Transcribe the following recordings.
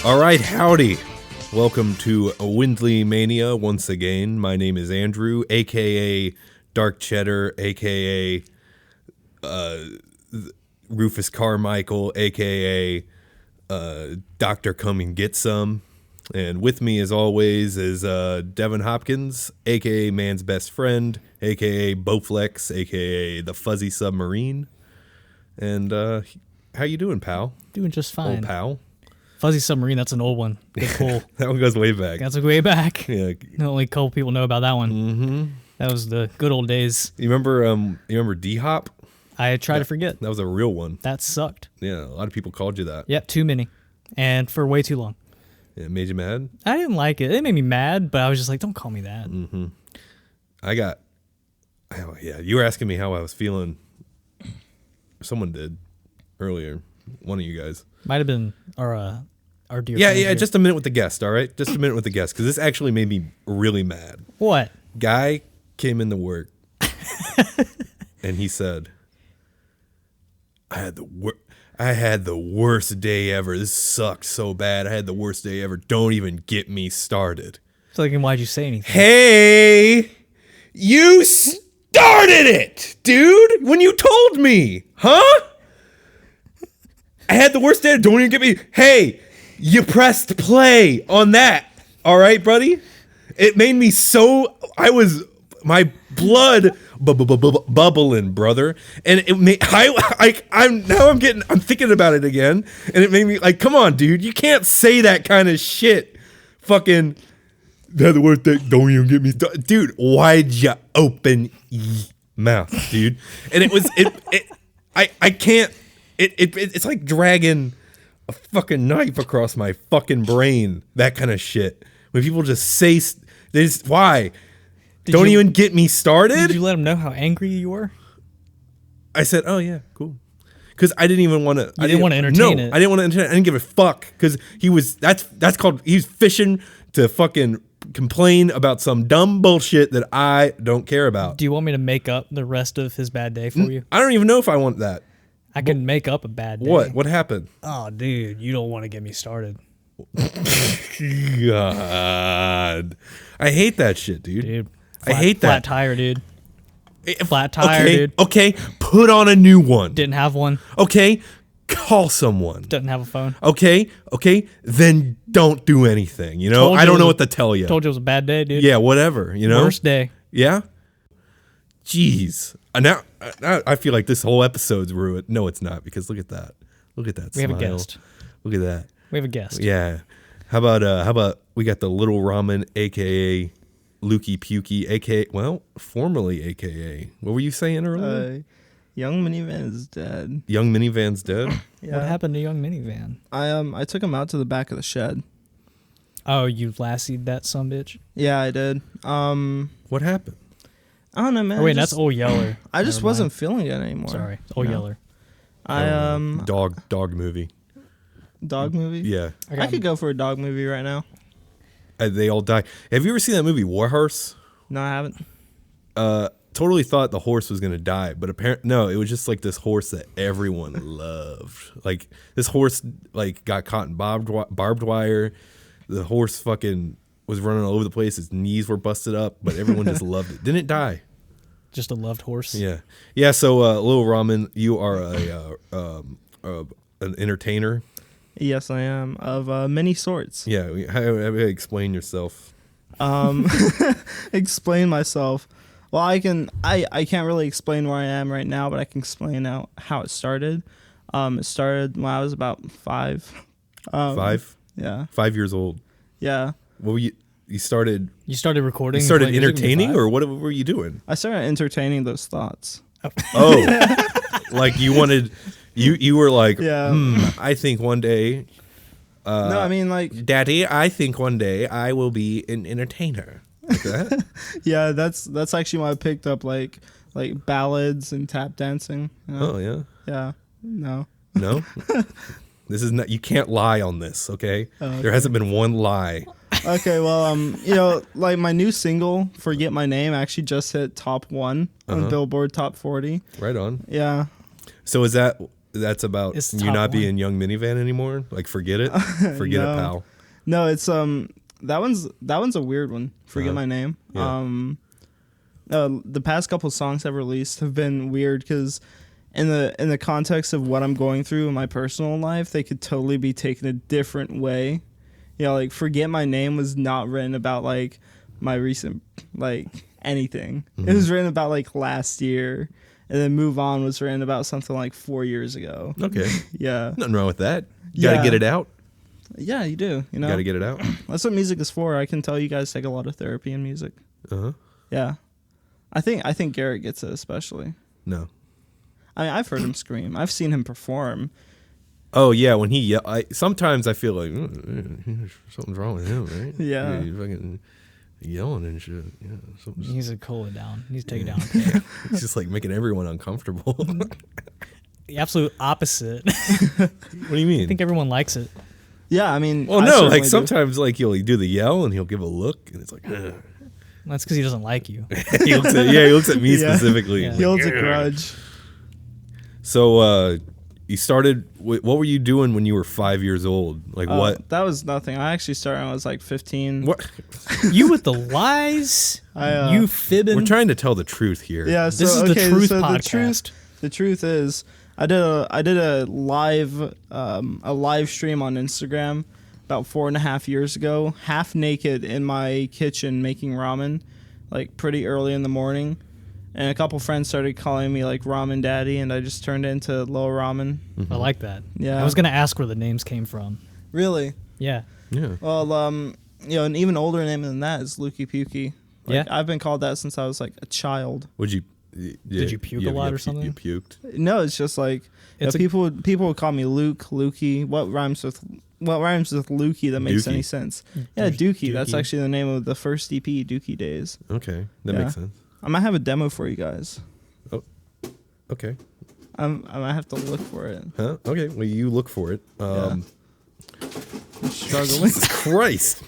All right, howdy. Welcome to WindleyMania once again. My name is Andrew, a.k.a. Dark Cheddar, a.k.a. Rufus Carmichael, a.k.a. Dr. Come and Get Some. And with me, as always, is Devin Hopkins, a.k.a. Man's Best Friend, a.k.a. Bowflex, a.k.a. The Fuzzy Submarine. And how you doing, pal? Doing just fine. Old pal. Fuzzy Submarine, that's an old one. Good pull. That one goes way back. That's way back. Yeah. Only a couple people know about that one. Mm-hmm. That was the good old days. You remember D-Hop? I try to forget. That was a real one. That sucked. Yeah, a lot of people called you that. Yep, too many. And for way too long. It made you mad? I didn't like it. It made me mad, but I was just like, don't call me that. Mm-hmm. You were asking me how I was feeling. Someone did earlier. One of you guys. Might have been our dear friend Yeah, here. just a minute with the guest, all right? Just a minute with the guest, because this actually made me really mad. What? Guy came into work, and he said, I had the worst day ever. This sucked so bad. I had the worst day ever. Don't even get me started. So like, why'd you say anything? Hey, you started it, dude. When you told me, huh? I had the worst day. Don't even get me. Hey, you pressed play on that. All right, buddy. It made me so. My blood bubbling, brother. And it made. I'm thinking about it again, and it made me like, come on, dude. You can't say that kind of shit. Fucking. Had the worst day. Don't even get me started, dude. Why'd you open your mouth, dude? And it was I can't. It's like dragging a fucking knife across my fucking brain. That kind of shit. When people just say, why? Don't even get me started. Did you let him know how angry you were? I said, oh yeah, cool. Because I didn't even want to. I didn't want to entertain it. I didn't want to entertain it. I didn't give a fuck. Because that's called, he's fishing to fucking complain about some dumb bullshit that I don't care about. Do you want me to make up the rest of his bad day for you? I don't even know if I want that. I can make up a bad day. What? What happened? Oh, dude, you don't want to get me started. God. I hate that shit, dude. I hate that. Flat tire, dude. Flat tire, dude. Okay, put on a new one. Didn't have one. Okay, call someone. Doesn't have a phone. Okay, then don't do anything. You know, I don't know what to tell you. Told you it was a bad day, dude. Yeah, whatever. You know, worst day. Yeah. Jeez. Now I feel like this whole episode's ruined. No, it's not, because look at that. Look at that. We smile. have a guest. Look at that. We have a guest. Yeah. How about we got the Lil Ramen, aka Lukey Pukey, aka formerly aka. What were you saying earlier? Young Minivan is dead. Young Minivan's dead? Yeah. What happened to Young Minivan? I took him out to the back of the shed. Oh, you lassied that sumbitch? Yeah, I did. What happened? I don't know, man. Oh, wait, that's Old Yeller. I just wasn't feeling it anymore. Sorry, Old Yeller. Dog movie. Dog movie? Yeah. I could go for a dog movie right now. They all die. Have you ever seen that movie War Horse? No, I haven't. Totally thought the horse was gonna die, but apparently no. It was just like this horse that everyone loved. Like this horse, like got caught in barbed wire. The horse fucking was running all over the place. His knees were busted up, but everyone just loved it. Didn't it die? Just a loved horse. Yeah. So Lil Ramen, you are an entertainer. Yes, I am, of many sorts. Yeah. How explain yourself? Explain myself. Well, I can't really explain where I am right now, but I can explain how it started. It started when I was about 5. 5? Yeah. 5 years old. Yeah. What were you? You started recording? You started entertaining, or what were you doing? I started entertaining those thoughts. Oh, like you wanted, you were like, yeah. I think one day. No, I mean like, Daddy, I think one day I will be an entertainer. Like that? Yeah, that's actually why I picked up like ballads and tap dancing. You know? Oh yeah. Yeah. No. No. This is not. You can't lie on this. Okay? Okay. There hasn't been one lie. Okay, well, like my new single, "Forget My Name," actually just hit top 1 on Billboard Top 40. Right on. Yeah. So is that that's about It's you top not one. being young minivan anymore? Like, forget it. Forget it, pal. No, it's that one's a weird one. Forget my name. Yeah. The past couple songs I've released have been weird because in the context of what I'm going through in my personal life, they could totally be taken a different way. You know, like Forget My Name was not written about like my recent like anything. It was written about like last year, and then Move On was written about something like 4 years ago. Okay. Yeah. Nothing wrong with that. You gotta get it out. Yeah, you do. You know, Gotta get it out. that's what music is for. I can tell you guys take a lot of therapy in music. Uh-huh. Yeah, I think Garrett gets it especially. No. I mean, I've heard him scream. I've seen him perform. Oh yeah, when he sometimes I feel like something's wrong with him, right? Yeah. He's fucking yelling and shit. Yeah, He needs to cool it down. He needs to take it down. a peg. it's just like making everyone uncomfortable. What The absolute opposite. do you mean? I think everyone likes it. Yeah, I mean, Well, I no, certainly like do. sometimes like he'll do the yell and he'll give a look and it's like, ugh. That's because he doesn't like you. he looks at me Yeah. specifically. Yeah. he holds a Ugh. grudge. So you started. What were you doing when you were 5 years old? Like what? That was nothing. I actually started when I was like 15. What? You with the lies. You fibbing. We're trying to tell the truth here. Yeah, so, This is the okay, truth so podcast. The truth is, I did a live stream on Instagram about 4.5 years ago, half naked in my kitchen making ramen, like pretty early in the morning. And a couple friends started calling me like Ramen Daddy, and I just turned into Lil Ramen. I like that. Yeah. I was gonna ask where the names came from. Really? Yeah. Yeah. Well, an even older name than that is Lukey Pukey. Like, Yeah? I've been called that since I was like a child. Would you? Did you puke a lot or something? You puked. No, it's just like It's a- people would call me Luke, Lukey. What rhymes with Lukey that makes Dookie. any sense? Yeah, Dookie. That's Dookie. actually the name of the first EP, Dookie Days. Okay, that Yeah. makes sense. I might have a demo for you guys. Okay. I might have to look for it. Huh? Okay. Well, you look for it. I'm struggling. Jesus Christ.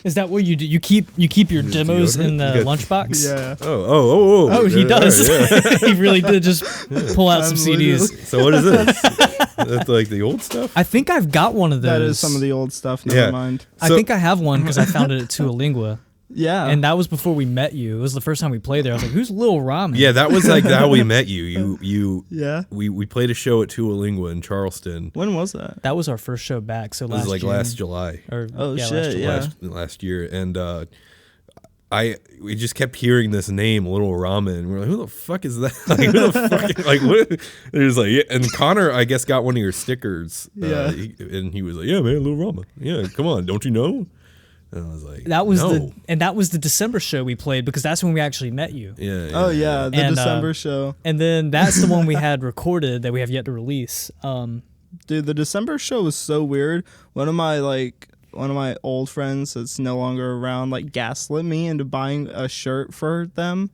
Is that what you do? You keep your demos in the You got- lunchbox? Yeah. Oh, Oh, he yeah, does. all right, yeah. He really did just pull out some I'm CDs. literally- So what is this? That's like the old stuff. I think I've got one of those. That is some of the old stuff. Never Yeah. mind. I So- think I have one because I found it at Tuolingua. Yeah. And that was before we met you. It was the first time we played there. I was like, who's Lil Ramen? Yeah, that was like how we met you. Yeah. We played a show at Tuolingua in Charleston. When was that? That was our first show back. So It was last like June. last July. Or, Oh, yeah, shit, last July. yeah. last year, and we just kept hearing this name, Lil Ramen. And we're like, who the fuck is that? Like, who the fuck? Like, what? There's like, yeah. And Connor, I guess, got one of your stickers. Yeah. And he was like, yeah, man, Lil Ramen. Yeah, come on, don't you know? And I was like, That was no. that was the December show we played because that's when we actually met you. Yeah. Oh yeah, the And, December show. And then that's the one we had recorded that we have yet to release. Dude, the December show was so weird. One of my old friends that's no longer around like gaslit me into buying a shirt for them.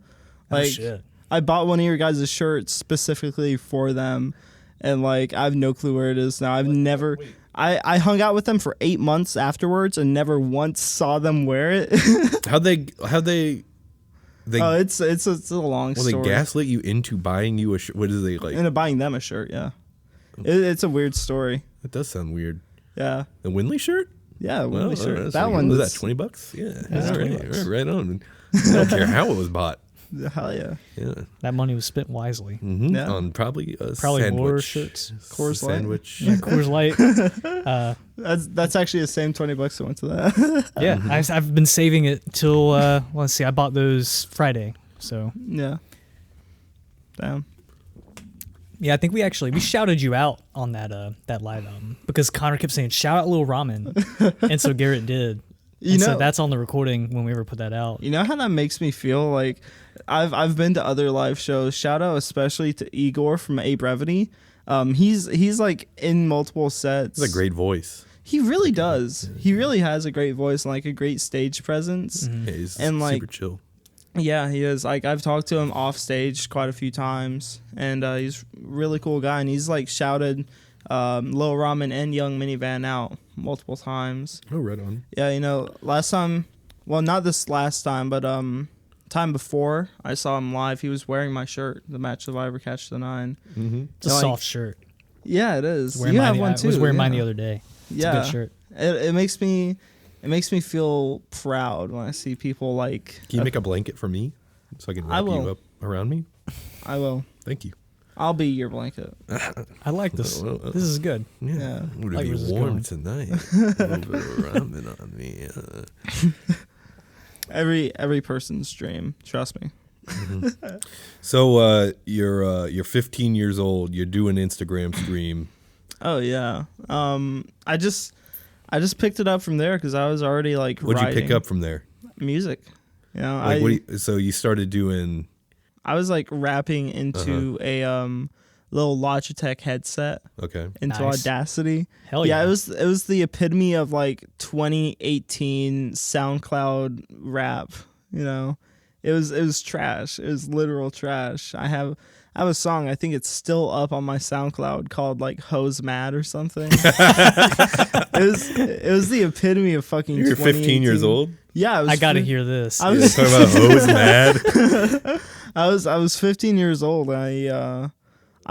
Like shit. I bought one of your guys' shirts specifically for them, and like I have no clue where it is now. I've never. I hung out with them for 8 months afterwards and never once saw them wear it. How'd they Oh, it's a long well, story. they gaslit you into buying you a shirt. What is they like? Into buying them a shirt, yeah. It's a weird story. That does sound weird. Yeah. The Windley shirt? Yeah, Well, Windley shirt. that's That pretty one good. Was was that $20? Yeah. That's All right. $20. All right, right on. I don't care how it was bought. Hell yeah. Yeah. That money was spent wisely. Mm-hmm. Yeah. On probably a Probably sandwich. more shirts. Coors Light. Sandwich. Yeah, Coors Light. That's actually the same $20 I went to that. Yeah, Mm-hmm. I've been saving it till let's see. I bought those Friday, so Yeah. Damn. yeah. I think we shouted you out on that live album because Connor kept saying shout out Lil Ramen, and so Garrett did. So that's on the recording when we ever put that out. You know how that makes me feel? Like I've been to other live shows. Shout out especially to Igor from A Brevity. He's like in multiple sets. It's a great voice. He really does. He really has a great voice and like a great stage presence. Yeah, he's And, like, super chill. Yeah, he is. Like I've talked to him off stage quite a few times, and he's a really cool guy. And he's like shouted Lil Ramen and Young Minivan out multiple times. Oh, right on. Yeah, last time, well, not this last time, but time before I saw him live, he was wearing my shirt, the Match Survivor Catch the 9. Mm-hmm. It's a soft shirt. Yeah, it is. You have one too. I was wearing mine the other day. It's a good shirt. It makes me feel proud when I see people like. Can you make a blanket for me so I can wrap you up around me? I will. Thank you. I'll be your blanket. I like this. This is good. Yeah. Would it be warm tonight? A little bit of ramen on me. Every person's dream. Trust me. Mm-hmm. So you're 15 years old. You're doing Instagram stream. Oh yeah. I just picked it up from there because I was already like. What'd you pick up from there? Music. You know, like so you started doing. I was like rapping into a little Logitech headset. Okay. Into Audacity. Hell yeah. It was the epitome of like 2018 SoundCloud rap, you know. It was trash. It was literal trash. I have a song, I think it's still up on my SoundCloud, called like Hose Mad or something. it was the epitome of fucking. You're 15 years old? Yeah, I gotta hear this. I was talking about Hose Mad. I was 15 years old. I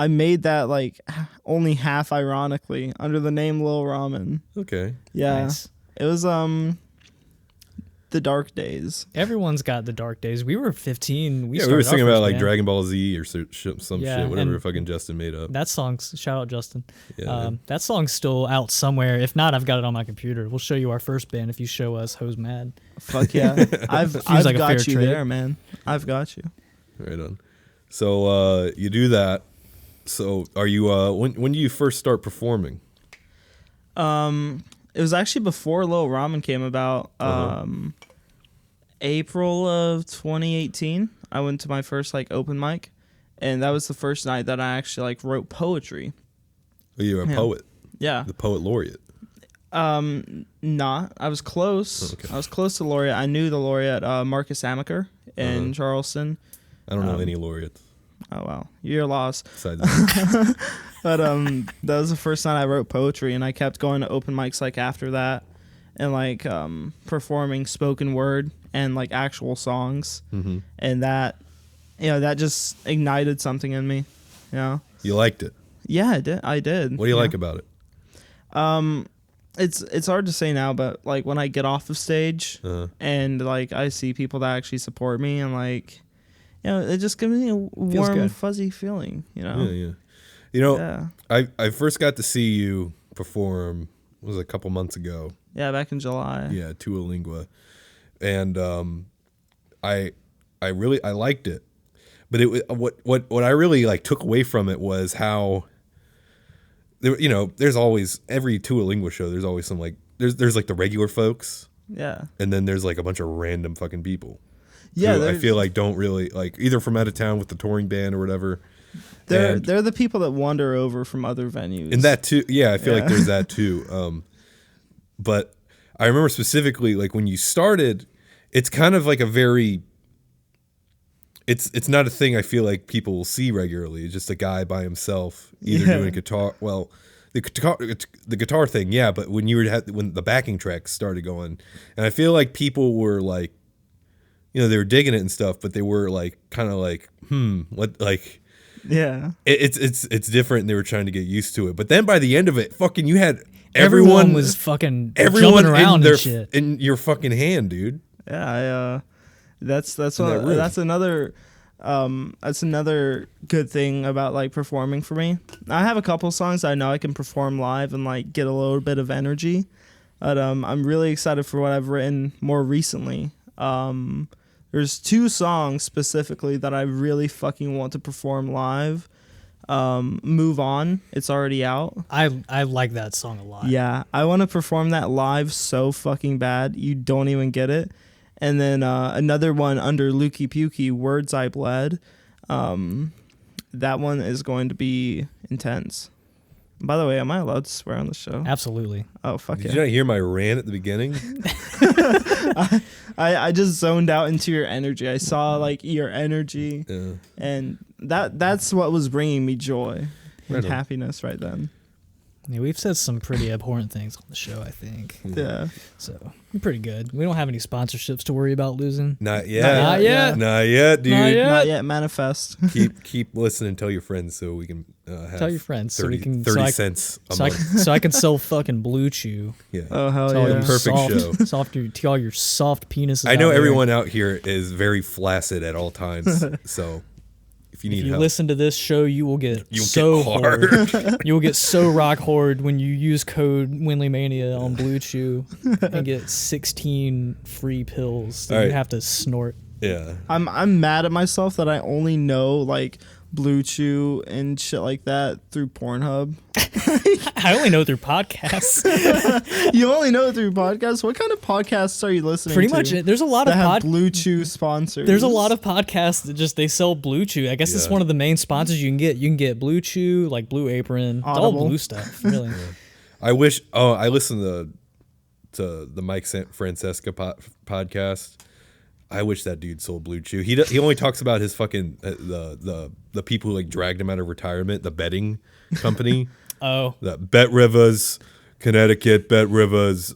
made that like only half ironically under the name Lil Ramen. Okay. Yeah. Nice. It was the dark days. Everyone's got the dark days. We were 15. We were singing about like Dragon Ball Z or some shit, whatever fucking Justin made up. That song's, shout out Justin. Yeah, that song's still out somewhere. If not, I've got it on my computer. We'll show you our first band if you show us Hose Mad. Fuck yeah. I've like got you trade. there, man. I've got you. Right on. So you do that. So are you when do you first start performing? It was actually before Lil Ramen came about. April of 2018, I went to my first like open mic, and that was the first night that I actually like wrote poetry. Oh, you were a poet. Yeah. The poet laureate. Not. I was close. Okay. I was close to laureate. I knew the laureate, Marcus Amaker in Charleston. I don't know any laureates. Oh wow, you're lost. Besides that. But that was the first night I wrote poetry, and I kept going to open mics like after that, and like performing spoken word and like actual songs, and that, you know, that just ignited something in me. You know. You liked it. Yeah, I did. What do you like about it? It's hard to say now, but like when I get off of stage and like I see people that actually support me, and like, you know, it just gives me a warm, fuzzy feeling, you know? Yeah. You know, I first got to see you perform, it was a couple months ago. Yeah, back in July. Yeah, Tua Lingua. And I liked it. But what I really like took away from it was how there, you know, there's always every Tua Lingua show, there's always some like there's like the regular folks. Yeah. And then there's like a bunch of random fucking people. Yeah, I feel like don't really like either from out of town with the touring band or whatever. They're the people that wander over from other venues. And that too, yeah, I feel like there's that too. But I remember specifically like when you started, it's kind of like a very it's not a thing I feel like people will see regularly. It's just a guy by himself either doing guitar. Well, the guitar thing, yeah. But when when the backing tracks started going, and I feel like people were like, you know, they were digging it and stuff, but they were like kind of like, what like. Yeah, it's different, and they were trying to get used to it. But then by the end of it, fucking, you had everyone was fucking jumping around and shit in your fucking hand, dude. Yeah, that's another good thing about like performing for me. I have a couple songs I know I can perform live and like get a little bit of energy, but I'm really excited for what I've written more recently. There's 2 songs specifically that I really fucking want to perform live. Move On, it's already out. I like that song a lot. Yeah, I want to perform that live so fucking bad you don't even get it. And then another one under Lukey Pukey, Words I Bled. That one is going to be intense. By the way, am I allowed to swear on the show? Absolutely. Oh, fuck Did you not hear my rant at the beginning? I just zoned out into your energy. I saw like your energy, and that's what was bringing me joy and happiness right then. Yeah, we've said some pretty abhorrent things on the show, I think. Yeah. So we're pretty good. We don't have any sponsorships to worry about losing. Not yet. Not yet. Not yet, dude. Not yet. Not yet. Manifest. Keep listening. Tell your friends so we can have Tell your friends 30, so we can 30 cents a month. so I can sell fucking Blue Chew. Yeah. Oh hell To all yeah. your Perfect show. To all your soft penises. I know out there. everyone out here is very flaccid at all times. So if you need If you help, listen to this show, you will get you'll so get hard. hard. You will get so rock hard when you use code WindleyMania on Blue Chew and get 16 free pills that All you right. have to snort. Yeah. I'm mad at myself that I only know like Blue Chew and shit like that through Pornhub. I only know through podcasts. You only know it through podcasts. What kind of podcasts are you listening Pretty to? much, there's a lot that of have Blue Chew sponsors. There's a lot of podcasts that just they sell Blue Chew. I guess it's Yeah. one of the main sponsors you can get. You can get Blue Chew, like Blue Apron, it's all Audible. blue stuff, really. I wish. Oh, I listened to the Mike Francesca podcast. I wish that dude sold Blue Chew. He only talks about his fucking the people who like dragged him out of retirement, the betting company. Oh, The Bet Rivers, Connecticut, Bet Rivers,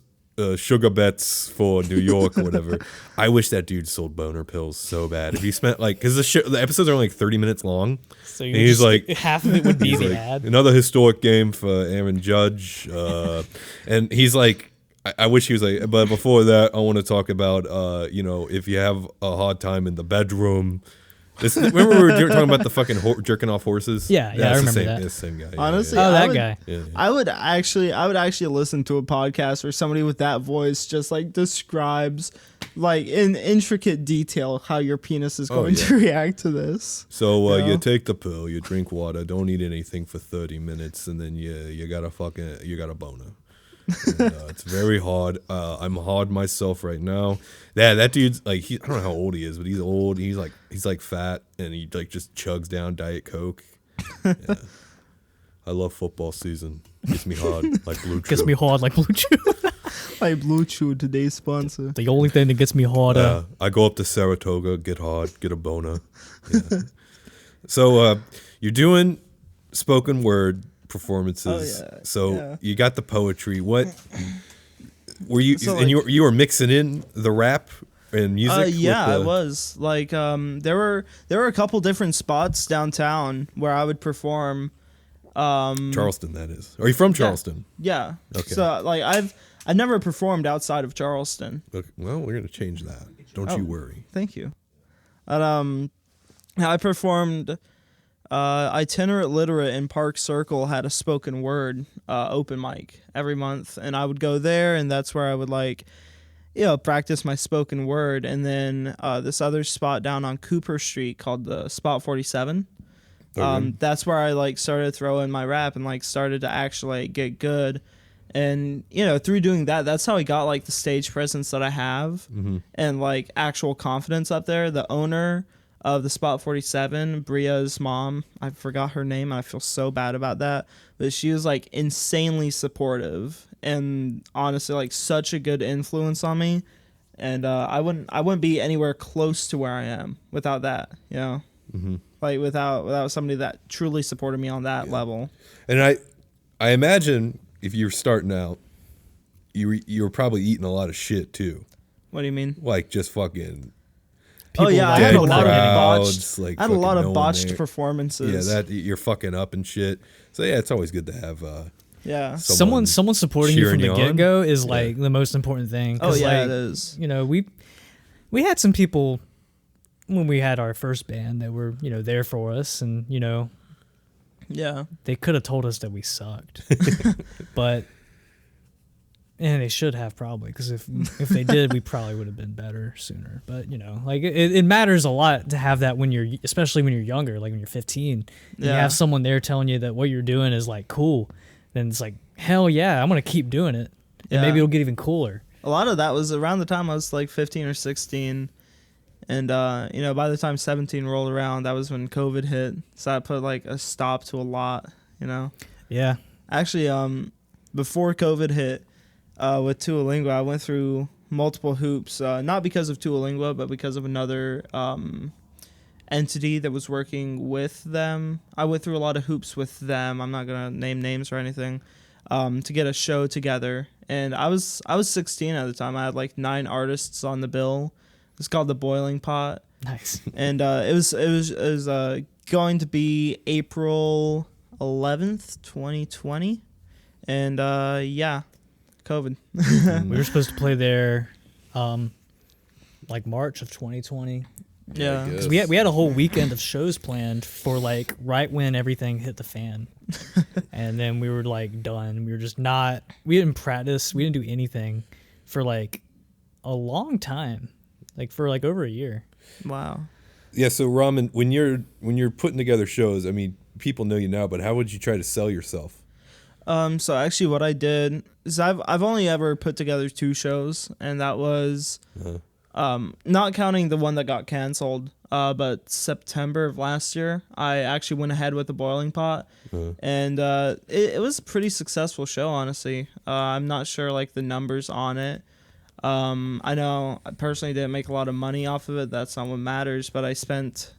Sugar Bets for New York or whatever. I wish that dude sold boner pills so bad. If he spent like, because the episodes are only like 30 minutes long. so And he's like, half of it would be he's the like, ad. another historic game for Aaron Judge. And he's like, I wish he was like, but before that, I want to talk about, if you have a hard time in the bedroom. Remember we were talking about the fucking jerking off horses? Yeah, I it's remember the same, that. It's the same guy. Honestly, Oh, I that would- guy. Yeah. I would actually listen to a podcast where somebody with that voice just like describes like in intricate detail how your penis is going to react to this. So Yeah. you take the pill, you drink water, don't eat anything for 30 minutes, and then you got a boner. And, it's very hard. I'm hard myself right now. Yeah, that dude's like I don't know how old he is, but he's old. He's like fat, and he like just chugs down Diet Coke. Yeah. I love football season. Gets me hard like Blue Chew. Gets me hard like Blue Chew. Like Blue Chew, today's sponsor. The only thing that gets me harder. I go up to Saratoga, get hard, get a boner. Yeah. So you're doing spoken word performances. Oh, yeah. So Yeah. you got the poetry. What were you? So, and like- you were mixing in the rap and music. Yeah, with I the, was like, there were a couple different spots downtown where I would perform. Charleston. That is. Are you from Charleston? Yeah. Okay. So like I've never performed outside of Charleston. Okay. Well, we're gonna change that. Don't you worry. Thank you. And I performed Itinerant Literate in Park Circle had a spoken word open mic every month, and I would go there, and that's where I would practice my spoken word. And then this other spot down on Cooper Street called the Spot 47. That's where I started throwing my rap and started to actually get good. And through doing that, that's how I got the stage presence that I have and actual confidence up there. The owner of the Spot 47, Bria's mom, I forgot her name, and I feel so bad about that, but she was insanely supportive and honestly such a good influence on me. And I wouldn't be anywhere close to where I am without that, without somebody that truly supported me on that level. And I imagine if you're starting out, you were probably eating a lot of shit too. What do you mean? Like just fucking. Oh yeah, I dead had a lot of crowds, botched. I had a lot fucking of no botched one there. performances. Yeah, that you're fucking up and shit. So yeah, it's always good to have yeah. Someone supporting you from cheering the you on. get go is the most important thing. Oh 'Cause, yeah, it is. We had some people when we had our first band that were there for us, and Yeah. they could have told us that we sucked, but and they should have probably, because if they did, we probably would have been better sooner. But it matters a lot to have that especially when you're younger, like when you're 15, and you Yeah. have someone there telling you that what you're doing is cool. Then it's hell yeah, I'm gonna keep doing it, and Yeah. maybe it'll get even cooler. A lot of that was around the time I was 15 or 16. And, by the time 17 rolled around, that was when COVID hit. So I put a stop to a lot, Yeah, Actually, before COVID hit, with Tuolingua, I went through multiple hoops, not because of Tuolingua, but because of another entity that was working with them. I went through a lot of hoops with them. I'm not going to name names or anything. to get a show together. And I was 16 at the time. I had like 9 artists on the bill. It's called the Boiling Pot. Nice. And it was going to be April 11th, 2020. And yeah, COVID. We were supposed to play there like March of 2020. Yeah. Because we had a whole weekend of shows planned for like right when everything hit the fan. And then we were like done. We were just not, we didn't practice. We didn't do anything for like a long time. Like for like over a year. Wow. Yeah, so Ramen, when you're putting together shows, I mean, people know you now, but how would you try to sell yourself? So actually what I did is I've only ever put together 2 shows, and that was not counting the one that got canceled, but September of last year, I actually went ahead with the Boiling Pot, and it was a pretty successful show, honestly. I'm not sure like the numbers on it. I know I personally didn't make a lot of money off of it. That's not what matters, but I spent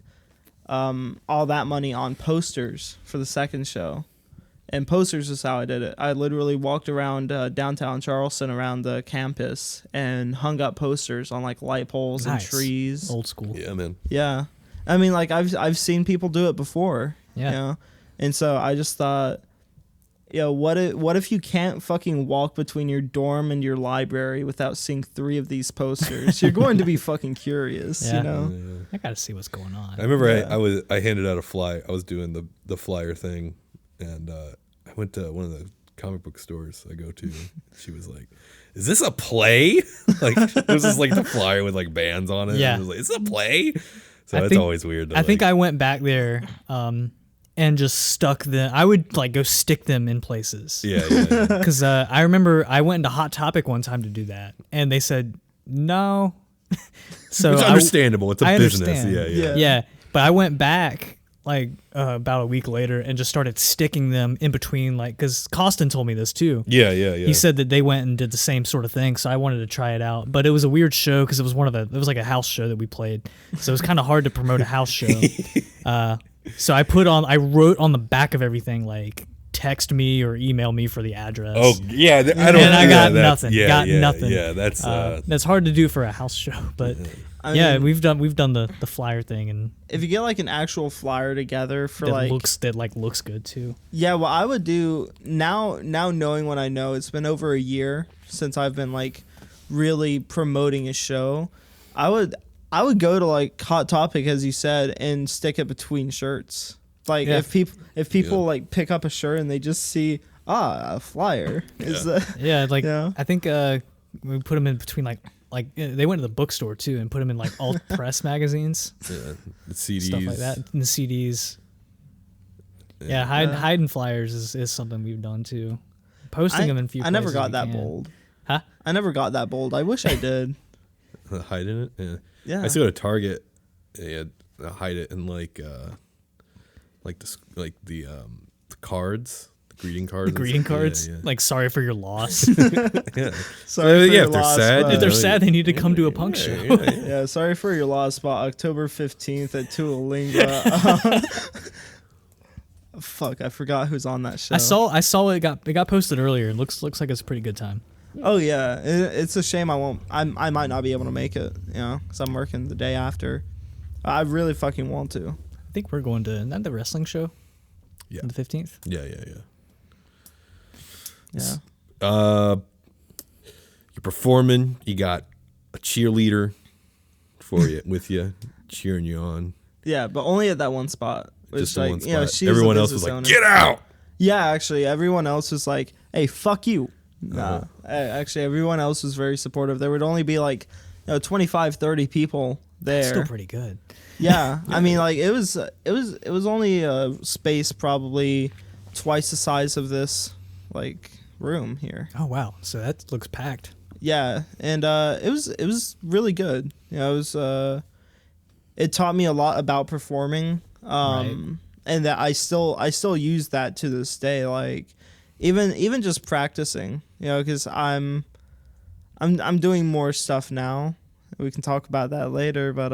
all that money on posters for the second show. And posters is how I did it. I literally walked around downtown Charleston, around the campus, and hung up posters on like light poles and trees. Old school. Yeah, man. Yeah, I mean, like I've seen people do it before. Yeah. You know? And so I just thought, what if you can't fucking walk between your dorm and your library without seeing 3 of these posters? You're going to be fucking curious, Yeah. you know? Yeah. I gotta see what's going on. I remember Yeah. I handed out a flyer. I was doing the flyer thing, and I went to one of the comic book stores I go to. She was like, "Is this a play?" Like it was just like the flyer with like bands on it. Yeah. It was like, "Is this a play?" So I that's think- always weird. I think I went back there and just stuck them. I would like go stick them in places. Yeah. Because I remember I went into Hot Topic one time to do that, and they said no. So It's understandable. It's a I business. understand. Yeah. Yeah, but I went back like about a week later and just started sticking them in between, like, because Costin told me this too. Yeah. He said that they went and did the same sort of thing, so I wanted to try it out. But it was a weird show because it was it was like a house show that we played, so it was kind of hard to promote a house show. So I wrote on the back of everything like text me or email me for the address. Oh yeah. I don't. And I got that's- nothing. Yeah, Got yeah, nothing. Yeah. That's hard to do for a house show, but I yeah, mean, we've done the flyer thing, and if you get like an actual flyer together for that like looks good too. Yeah, what I would do now knowing what I know, it's been over a year since I've been like really promoting a show. I would go to like Hot Topic, as you said, and stick it between shirts. Like Yeah. if people like pick up a shirt and they just see a flyer, is that Yeah, like Yeah. I think we put them in between like they went to the bookstore too and put them in like alt press magazines, the CDs, stuff like that, and the CDs. Yeah, hiding flyers is something we've done too. Posting them in few. I never places got we that can. bold. Huh? I never got that bold. I wish I did. Hiding it. Yeah. Yeah. I used to go to Target and hide it in like the cards, the greeting cards. The and greeting stuff. cards, Yeah. like sorry for your loss. Yeah. Sorry for yeah, your if they're loss, sad, but- you If they're know, sad, they need to come to a punk yeah, show. yeah. Yeah, sorry for your loss, but October 15th at Tualinga. Fuck, I forgot who's on that show. I saw it got posted earlier. It looks like it's a pretty good time. Oh yeah, it's a shame I might not be able to make it, you know, because I'm working the day after. I really fucking want to. I think we're going to, isn't that the wrestling show? Yeah. On the 15th? Yeah. Yeah. You're performing. You got a cheerleader for you with you, cheering you on. Yeah, but only at that one spot. Just Which, the like, one spot. you know, she's Everyone a else was business like, owner. "Get out!" Yeah, actually, everyone else was like, "Hey, fuck you." Nah, actually, everyone else was very supportive. There would only be like, 25, 30 people there. Still pretty good. Yeah, I mean, like it was only a space probably twice the size of this like room here. Oh wow, so that looks packed. Yeah, and it was really good. You know, it taught me a lot about performing. Right. And that I still use that to this day. Like even just practicing, you know, because I'm doing more stuff now. We can talk about that later, but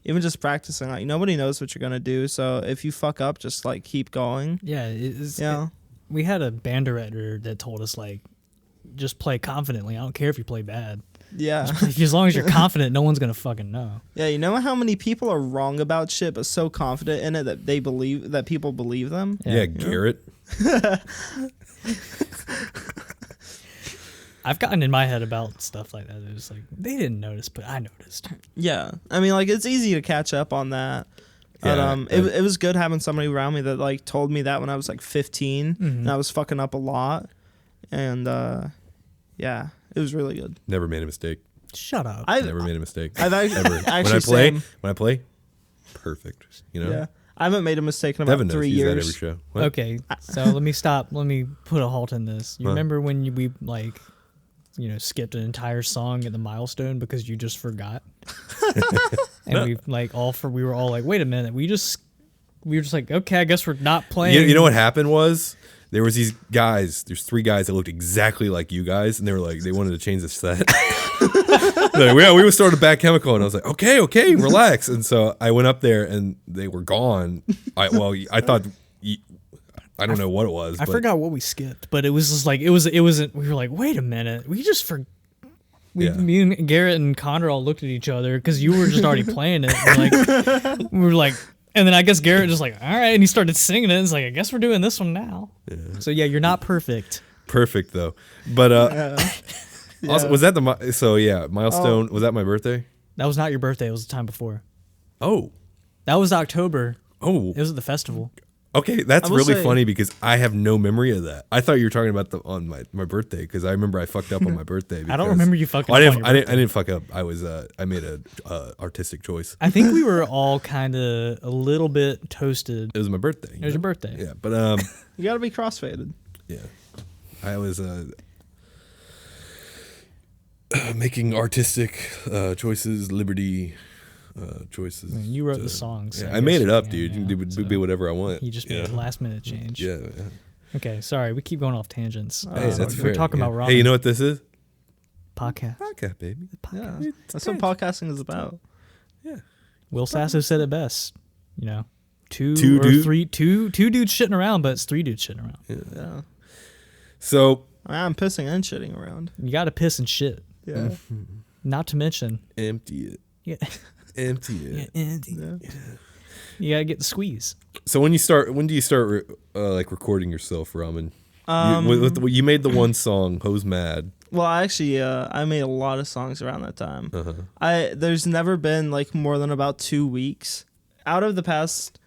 even just practicing, like nobody knows what you're gonna do. So if you fuck up, just like keep going. Yeah, it's, Yeah. we had a band director that told us like, just play confidently. I don't care if you play bad. Yeah. As long as you're confident, no one's gonna fucking know. Yeah, you know how many people are wrong about shit but so confident in it that people believe them? Yeah, Garrett. I've gotten in my head about stuff like that. It was like they didn't notice, but I noticed. Yeah. I mean, like, it's easy to catch up on that. Yeah, But it was good having somebody around me that like told me that when I was like 15 and I was fucking up a lot. And yeah, it was really good. Never made a mistake. Shut up. Never made a mistake. I've Ever. actually When I play, perfect. You know. Yeah. I haven't made a mistake in about Devin knows. 3 He's years. at every show. What? Okay, so let me stop. Let me put a halt in this. You remember when we like, skipped an entire song at the milestone because you just forgot? And we were all like, wait a minute. We were just like, okay, I guess we're not playing. You know what happened was there was these guys. There's 3 guys that looked exactly like you guys, and they were like, they wanted to change the set. Like, we would start a Bad Chemical, and I was like, okay, relax. And so I went up there, and they were gone. I thought. I don't know what it was. I forgot what we skipped, but it was just like it wasn't. We were like, wait a minute, we just me and Garrett and Connor all looked at each other because you were just already playing it. And we were like, and then I guess Garrett just like, all right, and he started singing it. It's like, I guess we're doing this one now. Yeah. So yeah, you're not perfect. Perfect though, but also, was that milestone? Was that my birthday? That was not your birthday. It was the time before. Oh, that was October. Oh, it was at the festival. Okay, that's really funny because I have no memory of that. I thought you were talking about on my birthday because I remember I fucked up on my birthday. I don't remember you fucking up on your birthday. I didn't fuck up. I made a artistic choice. I think we were all kind of a little bit toasted. It was my birthday. It was your birthday. Yeah, but you got to be crossfaded. Yeah, I was making artistic choices, liberty. Choices. I mean, you wrote the songs. Yeah, I made it up, dude. You can do whatever I want. You just made a last minute change. Yeah. Okay, sorry. We keep going off tangents. Hey, that's fair. We're talking about ramen. Hey, you know what this is? Podcast. Podcast, baby. Podcast. Yeah, that's what podcasting is about. Yeah. Will Sasso said it best. Two dudes shitting around, but it's 3 dudes shitting around. Yeah. So I'm pissing and shitting around. You got to piss and shit. Yeah. Not to mention empty it. Yeah. Empty it. Yeah, empty. Yeah. You gotta get the squeeze. So when do you start recording yourself, Ramen? You made the one song, "Ho's Mad." Well, actually, I made a lot of songs around that time. There's never been like more than about 2 weeks out of the past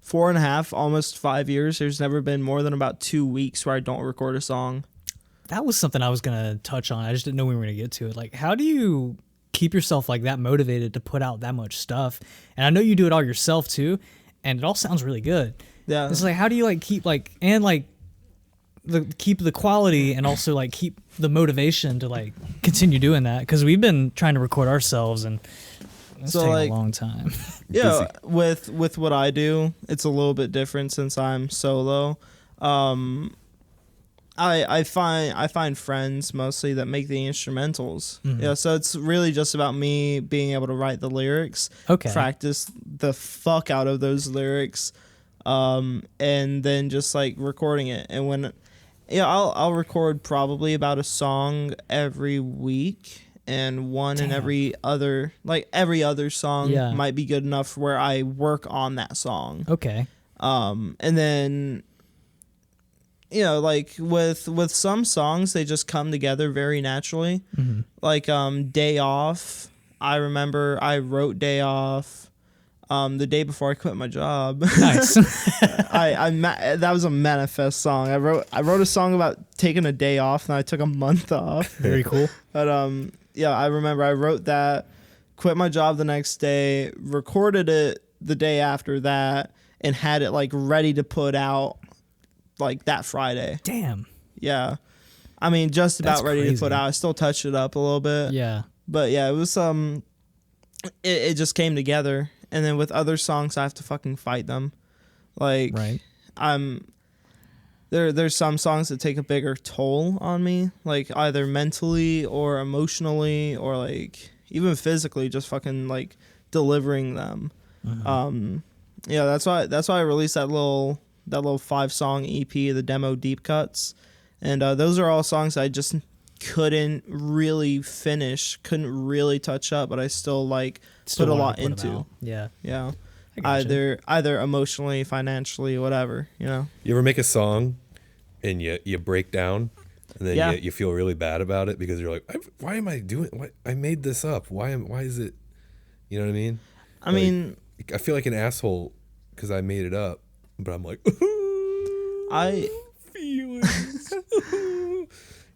4.5, almost 5 years. There's never been more than about 2 weeks where I don't record a song. That was something I was gonna touch on. I just didn't know we were gonna get to it. Like, how do you keep yourself like that motivated to put out that much stuff? And I know you do it all yourself too, and it all sounds really good. Yeah, it's like, how do you like keep like keep the quality and also like keep the motivation to like continue doing that? Because we've been trying to record ourselves and it's taking a long time. Yeah, with what I do, it's a little bit different since I'm solo. I find friends mostly that make the instrumentals. Mm-hmm. Yeah, so it's really just about me being able to write the lyrics, practice the fuck out of those lyrics, and then just like recording it. And when I'll record probably about a song every week, and one in every other song might be good enough where I work on that song. Okay. And then like with some songs, they just come together very naturally. Mm-hmm. Like Day Off, I remember I wrote Day Off the day before I quit my job. Nice. That was a manifest song. I wrote a song about taking a day off, and I took a month off. Very cool. But I remember I wrote that, quit my job the next day, recorded it the day after that, and had it like ready to put out like that Friday. Damn. Yeah. I mean, just about That's ready crazy. to put out. I still touched it up a little bit. Yeah. But yeah, it was it just came together. And then with other songs, I have to fucking fight them. Like, right. There's some songs that take a bigger toll on me, like either mentally or emotionally or like even physically, just fucking like delivering them. Uh-huh. That's why I released that little little 5-song EP, the demo Deep Cuts, and those are all songs I just couldn't really finish, couldn't really touch up, but I still like put a lot into. Yeah. Yeah. I gotcha. Either emotionally, financially, whatever, you know. You ever make a song and you break down and then Yeah. you feel really bad about it because you're like, why am I doing? What I made this up? Why is it? You know what I mean? I mean, I feel like an asshole because I made it up, but I'm like, feelings.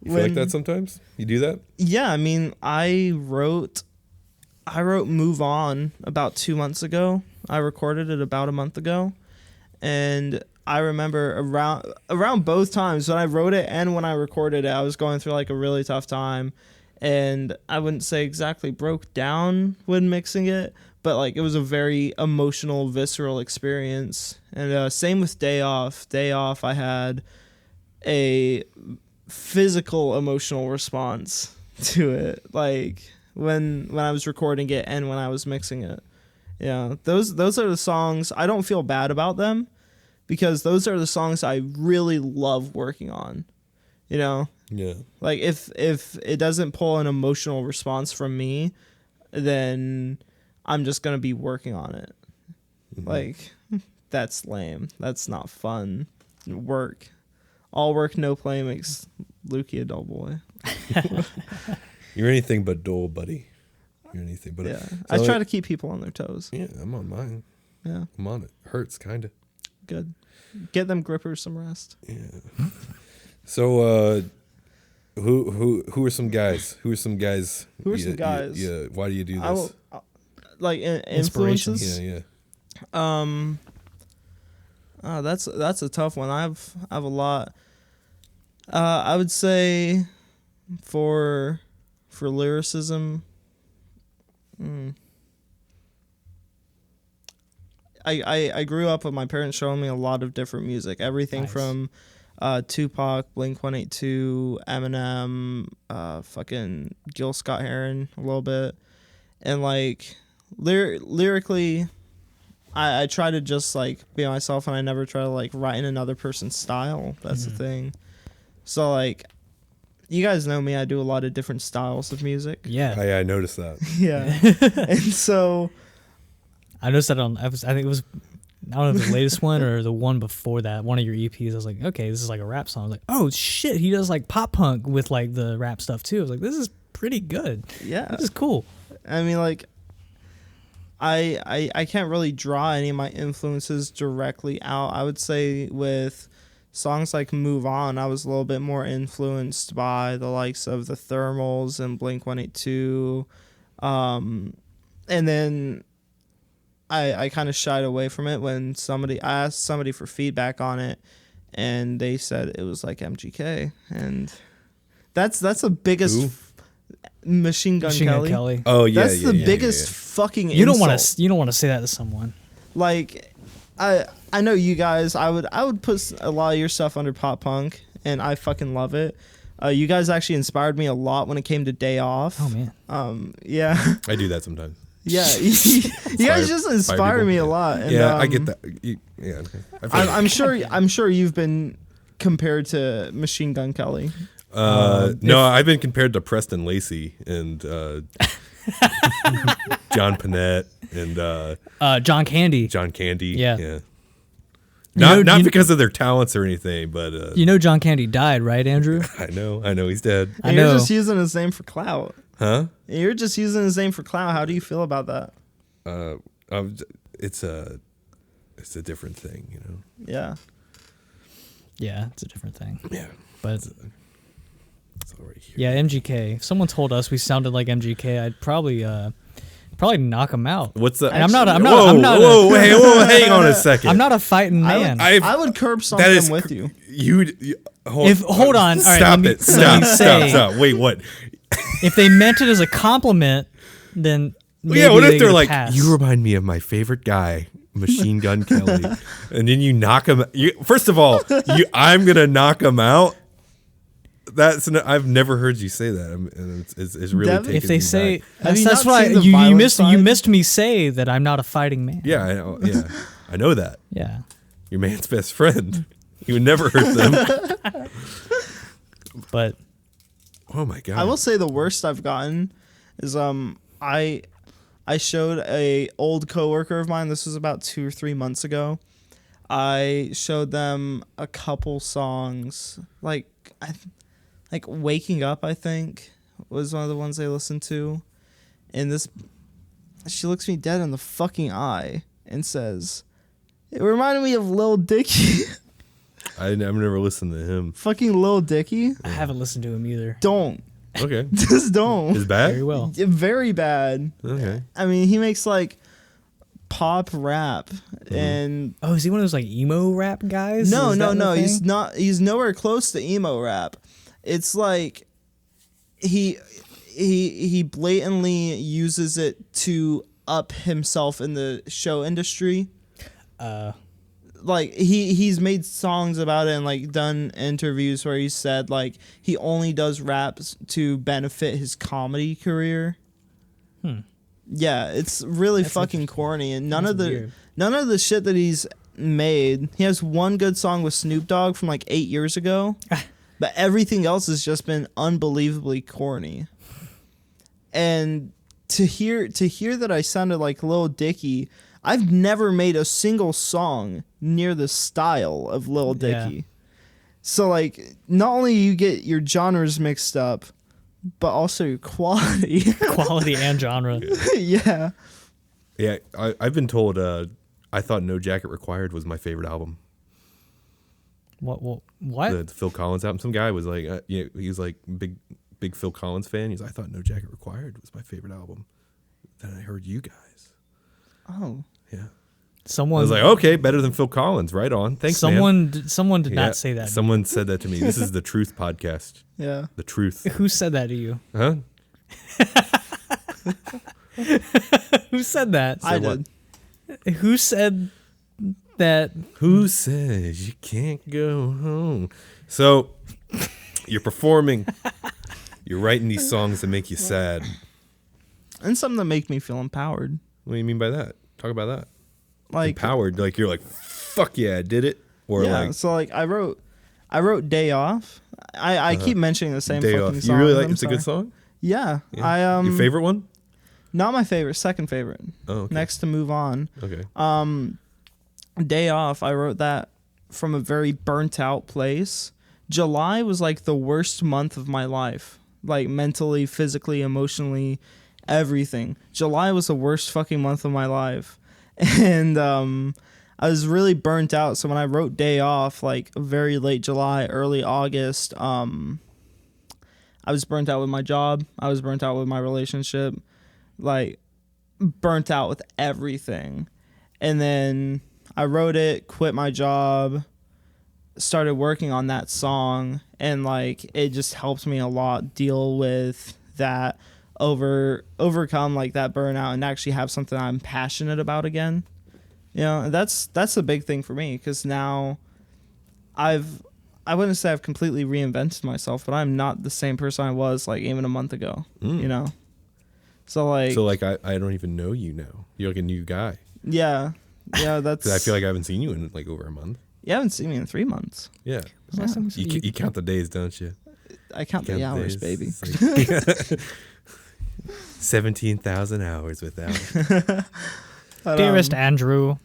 You feel like that sometimes? You do that? yeah, I mean, I wrote Move On about 2 months ago. I recorded it about a month ago. And I remember around both times when I wrote it and when I recorded it, I was going through like a really tough time. And I wouldn't say exactly broke down when mixing it, but like it was a very emotional, visceral experience. And same with Day Off. Day Off, I had a physical emotional response to it, like when I was recording it and when I was mixing it. Yeah, those are the songs. I don't feel bad about them because those are the songs I really love working on, you know. Yeah. Like if it doesn't pull an emotional response from me, then I'm just gonna be working on it. Mm-hmm. Like that's lame. That's not fun work. All work, no play makes Lukey a dull boy. You're anything but dull, buddy. You're anything but. Yeah, So I try to keep people on their toes. Yeah, I'm on mine. Yeah, I'm on it. Hurts, kind of. good. Get them grippers some rest. Yeah. So, who are some guys? Who are some guys? Who are some guys? Yeah. Why do you do this? Like Inspirations? influences. Yeah. That's a tough one. I have a lot. I would say for lyricism, I grew up with my parents showing me a lot of different music. Everything Nice. from Tupac, Blink-182, Eminem, fucking Gil Scott-Heron a little bit. And like lyrically, I try to just like be myself, and I never try to like write in another person's style. That's the thing. So like, you guys know me. I do a lot of different styles of music. Yeah. I noticed that. Yeah. And so I noticed that I think it was, I don't know if the latest one or the one before that, one of your EPs. I was like, okay, this is like a rap song. I was like, oh shit, he does like pop punk with like the rap stuff too. I was like, this is pretty good. yeah, This is cool. I mean, like, I can't really draw any of my influences directly out. I would say with songs like Move On, I was a little bit more influenced by the likes of the Thermals and Blink-182. And then I kind of shied away from it when I asked somebody for feedback on it, and they said it was like MGK. And that's the biggest... Who? Machine Gun Kelly. Oh yeah, That's the biggest fucking You don't insult. want to say that to someone. Like, I know you guys. I would put a lot of your stuff under pop punk, and I fucking love it. You guys actually inspired me a lot when it came to Day Off. Oh man. Yeah. I do that sometimes. Yeah. You guys just inspire me a lot. And, Yeah, I get that. Yeah. Okay. I'm sure you've been compared to Machine Gun Kelly. No, I've been compared to Preston Lacey and John Panette and John Candy. John Candy. Yeah. Not because of their talents or anything, but You know John Candy died, right, Andrew? I know he's dead. I You're know. just using his name for clout. Huh? You're just using his name for clout. How do you feel about that? It's a different thing, you know. Yeah. Yeah, it's a different thing. Yeah. But It's all right here. yeah, MGK. If someone told us we sounded like MGK, I'd probably knock him out. What's the? And I'm not. Whoa, hang on a second. I'm not a fighting man. I would curb stomp them with you. Hold on. All right, Stop let it. me say- Stop. Wait, what? If they meant it as a compliment, then maybe Yeah, what they if they're get a like, pass. you remind me of my favorite guy, Machine Gun Kelly, and then you knock him. First of all, I'm gonna knock him out. I've never heard you say that. And it's really Devin, taken If they me say back. Have you that's not why seen the you violent missed side? you missed me say that I'm not a fighting man. Yeah, I know. Yeah, I know that. Yeah. your man's best friend. You would never hurt them. But Oh my god! I will say the worst I've gotten is I showed a old coworker of mine. This was about 2 or 3 months ago. I showed them a couple songs, like Waking Up, I think, was one of the ones they listened to. And she looks me dead in the fucking eye and says, "It reminded me of Lil Dicky." I've never listened to him. Fucking Lil Dicky. I haven't listened to him either. Don't. Okay. Just don't. Is bad? Very well. Very bad. Okay. I mean, he makes like pop rap and Oh, is he one of those like emo rap guys? no, Is that the thing? he's not. He's nowhere close to emo rap. It's like he blatantly uses it to up himself in the show industry. Like he's made songs about it and like done interviews where he said like he only does raps to benefit his comedy career. Yeah, it's really That's fucking interesting. corny, and That's weird. none of the shit that he's made. He has one good song with Snoop Dogg from like 8 years ago, but everything else has just been unbelievably corny. And to hear that I sounded like Lil Dicky, I've never made a single song near the style of Lil Dicky. Yeah. So like, not only you get your genres mixed up, but also your quality. Quality and genre. Yeah. Yeah, I've been told. I thought No Jacket Required was my favorite album. What? The Phil Collins album. Some guy was like, he was like big Phil Collins fan. He's like, I thought No Jacket Required was my favorite album. Then I heard you guys. Oh. Yeah. Someone I was like, okay, better than Phil Collins. Right on. Thanks, man. Someone did Yeah, not say that. Someone said that to me. This is the Truth podcast. Yeah. The Truth. Who said that to you? Huh? Who said that? I what? did. Who said that? Who says you can't go home? So you're performing. You're writing these songs that make you sad. And something that make me feel empowered. What do you mean by that? Talk about that. Like Empowered. Like you're like, fuck yeah, I did it. Or yeah, like so like I wrote Day Off. I keep mentioning the same Day fucking Off. song. You really like I'm it's a good sorry. song? Yeah. Yeah. Your favorite one? Not my favorite, second favorite. Oh, okay. Next to Move On. Okay. Day Off, I wrote that from a very burnt out place. July was like the worst month of my life. Like mentally, physically, emotionally, everything. July was the worst fucking month of my life. And I was really burnt out. So when I wrote Day Off, like very late July, early August, I was burnt out with my job. I was burnt out with my relationship. Like burnt out with everything. And then I wrote it, quit my job, started working on that song, and like it just helped me a lot deal with that, overcome like that burnout and actually have something I'm passionate about again. You know, and that's a big thing for me because now I wouldn't say I've completely reinvented myself, but I'm not the same person I was like even a month ago. You know? So like I don't even know you now. You're like a new guy. yeah, that's. 'Cause I feel like I haven't seen you in like over a month. You haven't seen me in 3 months. Yeah. Last time You count the days, don't you? I count the hours, baby. It's like 17,000 hours without. But, Dearest Andrew,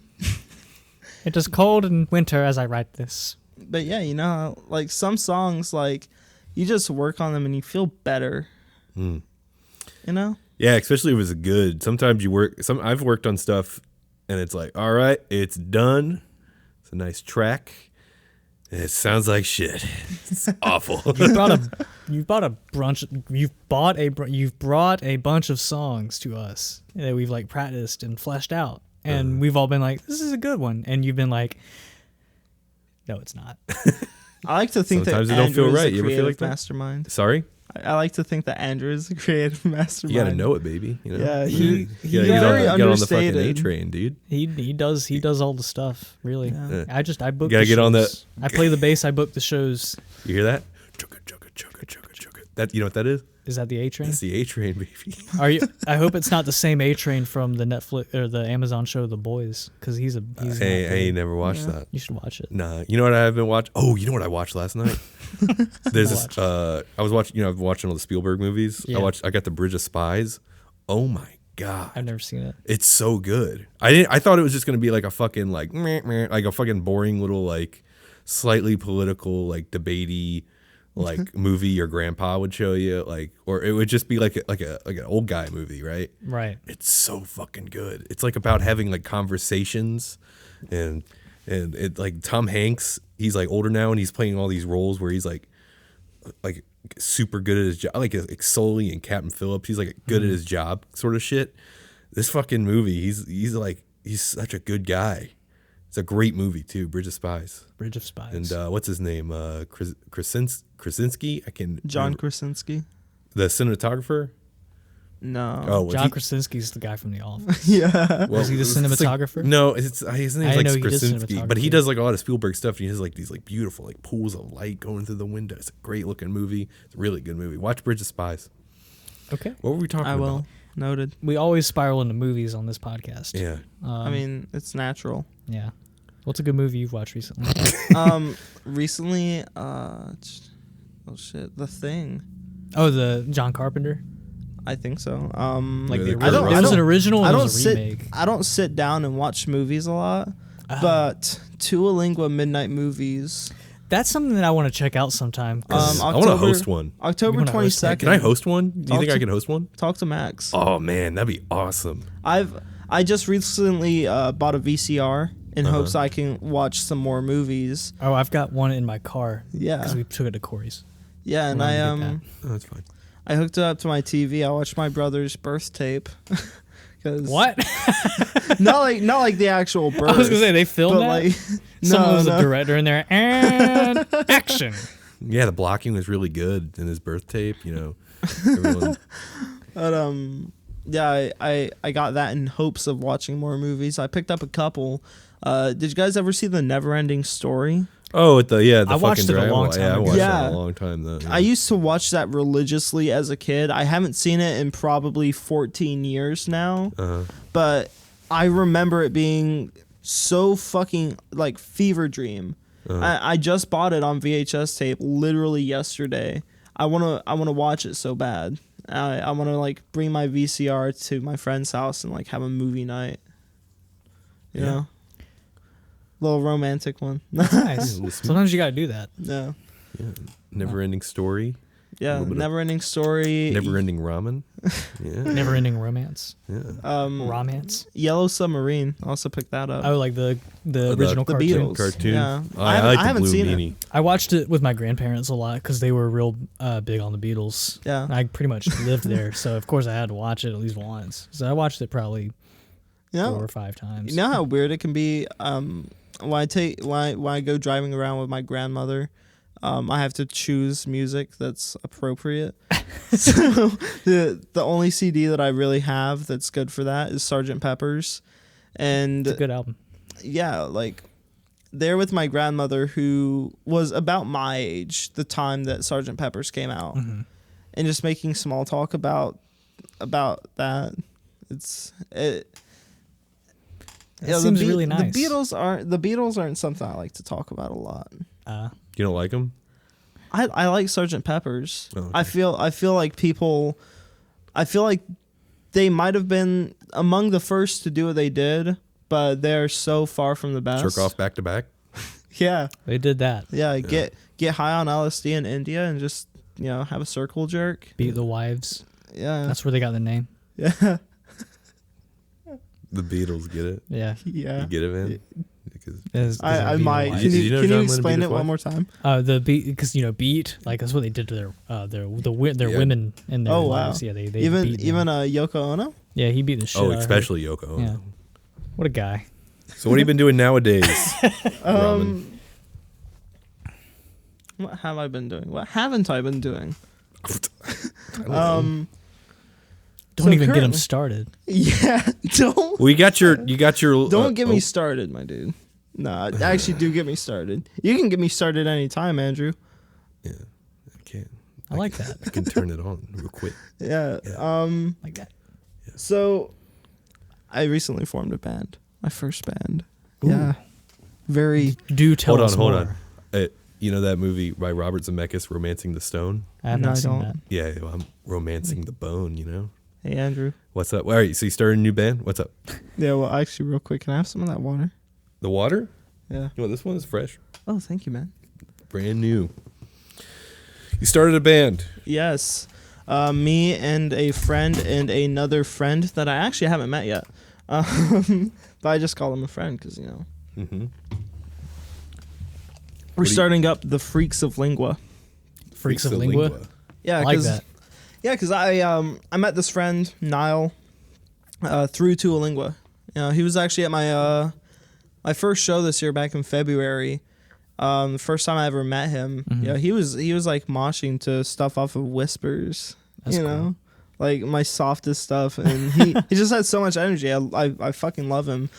it is cold in winter as I write this. But yeah, you know, like some songs, like you just work on them and you feel better. You know? Yeah, especially if it's good. Sometimes I've worked on stuff and it's like, all right, it's done. It's a nice track. It sounds like shit. It's awful. You've brought a bunch of songs to us that we've like practiced and fleshed out, and we've all been like, "This is a good one," and you've been like, "No, it's not." I like to think Sometimes that it don't Andrew feel is right. a You ever feel creative like that? mastermind. Sorry? I like to think that Andrew is a creative mastermind. You got to know it, baby. You know? Yeah, you he's gotta very get on the fucking A understated. train, dude. He does all the stuff. Really, Yeah. I book. You gotta the get on shows. I play the bass. I book the shows. You hear that? Chugga, chugga, chugga, chugga, chugga. That, you know what that is? Is that the A Train? It's the A Train, baby. Are you? I hope it's not the same A Train from the Netflix or the Amazon show The Boys, because he's Hey, I ain't never watched that. You should watch it. Nah, you know what I haven't watched? Oh, you know what I watched last night? There's this. I was watching. I've been watching all the Spielberg movies. Yeah. I got the Bridge of Spies. Oh my god, I've never seen it. it's so good. I thought it was just gonna be like a fucking like like a fucking boring little like slightly political like debatey like movie your grandpa would show you, like, or it would just be like an old guy movie, right? Right. It's so fucking good. It's like about having like conversations, and it like Tom Hanks, he's like older now and he's playing all these roles where he's like super good at his job, like Sully and Captain Phillips. He's like good at his job sort of shit. This fucking movie, he's such a good guy. It's a great movie too, Bridge of Spies. Bridge of Spies. And what's his name? Krasinski? John remember. Krasinski. The cinematographer? No. Oh, was John he- Krasinski's the guy from The Office. Yeah. well, Is he the it's like- cinematographer? no, his name's I like know he did Krasinski, but he cinematography. does like a lot of Spielberg stuff. He has like these like beautiful like pools of light going through the window. It's a great looking movie. It's a really good movie. Watch Bridge of Spies. Okay. What were we talking I about? will. Noted. We always spiral into movies on this podcast. Yeah. I mean, it's natural. Yeah. What's a good movie you've watched recently? Recently, oh shit, The Thing. Oh, the John Carpenter. I think so. Like Yeah, the I don't- it I was an don't- original. I And it don't was a sit. remake. I don't sit down and watch movies a lot, but Tualingua Midnight Movies. That's something that I want to check out sometime. 'cause I want to host one. October You wanna host it? 22nd. Can I host one? Do you Talk think I to- can host one? Talk to Max. Oh man, that'd be awesome. I just recently bought a VCR in hopes I can watch some more movies. oh, I've got one in my car. Yeah. Because we took it to Corey's. Yeah, and We're I gonna get Oh, that's fine. I hooked it up to my TV. I watched my brother's birth tape. 'Cause- What? Not like the actual birth. I was gonna say they filmed but that. like Someone was no. a director in there, and action. Yeah, the blocking was really good in his birth tape. You know, everyone. But yeah, I got that in hopes of watching more movies. I picked up a couple. Did you guys ever see The Neverending Story? Oh, the I fucking watched it a Dragon long Ball. time Yeah, I ago. watched Yeah. that a long time though. Yeah. I used to watch that religiously as a kid. I haven't seen it in probably 14 years now. But I remember it being so fucking like fever dream. I just bought it on VHS tape literally yesterday. I wanna watch it so bad. I wanna like bring my VCR to my friend's house and like have a movie night. You Yeah. know, little romantic one. Nice. Sometimes you gotta do that. Yeah, Never-ending story. yeah. Little bit of- Never-ending story. Never-ending ramen. Yeah. Never-ending romance. Yeah. Romance. Yellow Submarine. Also picked that up. Oh, like the original the cartoon. Beatles. Cartoon. Yeah. Oh, I I like the haven't Blue seen it. Meanie. I watched it with my grandparents a lot because they were real big on the Beatles. Yeah. I pretty much lived there, so of course I had to watch it at least once. So I watched it probably You know, 4 or 5 times. you know how weird it can be. When I go driving around with my grandmother, I have to choose music that's appropriate. So the only CD that I really have that's good for that is Sgt. Pepper's, and It's a good album. yeah, like there with my grandmother who was about my age the time that Sgt. Pepper's came out, Mm-hmm. and just making small talk about that. That seems really nice. The Beatles aren't something I like to talk about a lot. You don't like them? I like Sgt. Pepper's. Oh, okay. I feel like they might have been among the first to do what they did, but they're so far from the best. Jerk off back to back. Yeah. They did that. Yeah, get high on LSD in India and just, have a circle jerk. Beat the Wives. Yeah. That's where they got the name. Yeah. The Beatles get it. Yeah. Yeah. You get it, man. Because I might. Wives. Can Did you you, know can John you Lennon explain beat it his one wife? more time? The beat, because beat, like that's what they did to their Yeah. women and their Oh, wow. wives. Yeah, they Even beat them. Yoko Ono? Yeah, he beat the shit. out of her. especially Yoko Ono. Yeah. What a guy. So what have you been doing nowadays? Ramen? What have I been doing? What haven't I been doing? I don't know. Don't So even get him currently- started. Yeah, don't Well, you got your. don't get me oh, started, my dude. No, actually do get me started. You can get me started anytime, Andrew. Yeah, I can't. I like that. I can turn it on real quick. Yeah. Like that. So I recently formed a band. My first band. Ooh. Yeah. Very. Do tell us Hold more. on. You know that movie by Robert Zemeckis, Romancing the Stone? I have No, not I seen don't. that. Yeah, well, I'm romancing the bone, you know? Hey, Andrew. What's up? All right, so you started a new band? What's up? Yeah, well, actually, real quick, can I have some of that water? The water? Yeah. You know, this one is fresh. Oh, thank you, man. Brand new. You started a band. Yes. Me and a friend and another friend that I actually haven't met yet. But I just call him a friend because, you know. Mm-hmm. We're starting up the Freaks of Lingua. Freaks of Lingua. Yeah, I like that. Yeah, because I met this friend, Niall, through Tualingua. You know, he was actually at my my first show this year back in February. The first time I ever met him, Mhm. you know, he was like moshing to stuff off of Whispers. That's you know, cool. like my softest stuff, and he just had so much energy. I fucking love him.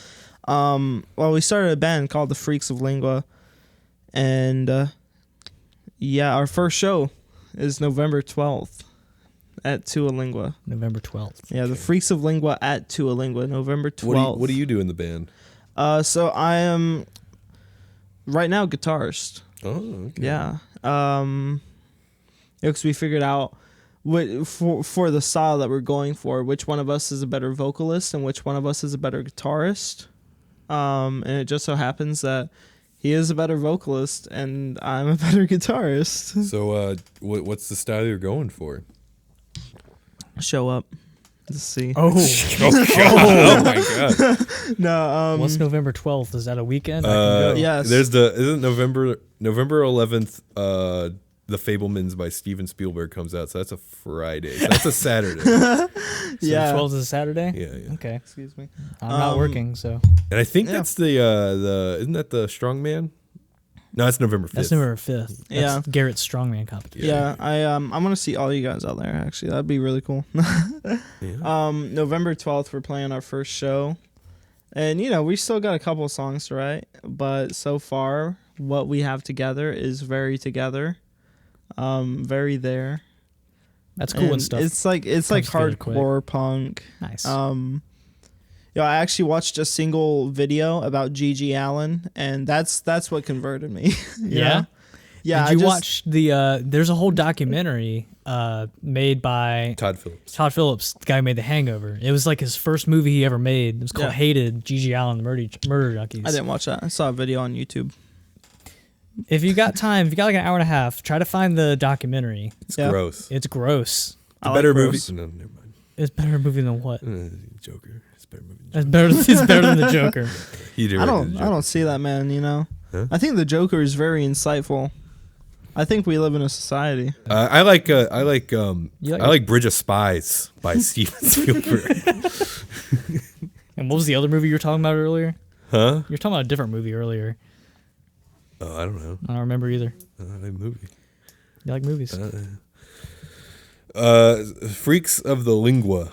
Well, we started a band called the Freaks of Lingua, and yeah, our first show is November 12th at Tualingua. November 12th. Yeah, the Freaks of Lingua at Tualingua, November 12th. What do you do in the band? So I am right now guitarist. Oh, okay. Yeah. Because we figured out for the style that we're going for, which one of us is a better vocalist and which one of us is a better guitarist. And it just so happens that he is a better vocalist and I'm a better guitarist. So, what's the style you're going for? Show up. Let's see. Oh, Oh my god! No. what's November 12th? Is that a weekend? I can go. Yes. Isn't November 11th? The Fablemans by Steven Spielberg comes out, so that's a Friday. So that's a Saturday. So Yeah. the 12th is a Saturday? Yeah. Okay. Excuse me. I'm not working, so. And I think Yeah. that's the isn't that the Strongman? No, that's November 5th. That's November 5th. That's Yeah. Garrett's Strongman competition. Yeah, I want to see all you guys out there. Actually, that'd be really cool. Yeah. November 12th, we're playing our first show, and you know we still got a couple of songs to write, but so far what we have together is very together, very there. That's cool and stuff. It's like comes together quick. hardcore punk. Nice. Yeah, I actually watched a single video about Gigi Allen, and that's what converted me. you Yeah? know? Yeah. Did you watch the, there's a whole documentary made by Todd Phillips. Todd Phillips, the guy who made The Hangover. It was like his first movie he ever made. It was called Yeah. Hated, Gigi Allen, the Murder Junkies. I didn't watch that. I saw a video on YouTube. If you got time, if you got like an hour and a half, try to find the documentary. It's Yeah. gross. It's gross. It's a I better like movie. gross. No, never mind. It's a better movie than what? Joker. It's a better movie. It's better. It's better than the Joker. He I don't see that, man. You know, Huh? I think the Joker is very insightful. I think we live in a society. I like You like I like Bridge of Spies by Steven Spielberg. And what was the other movie you were talking about earlier? Huh? You were talking about a different movie earlier. Oh, I don't know. I don't remember either. I like movie. You like movies? Freaks of the Lingua.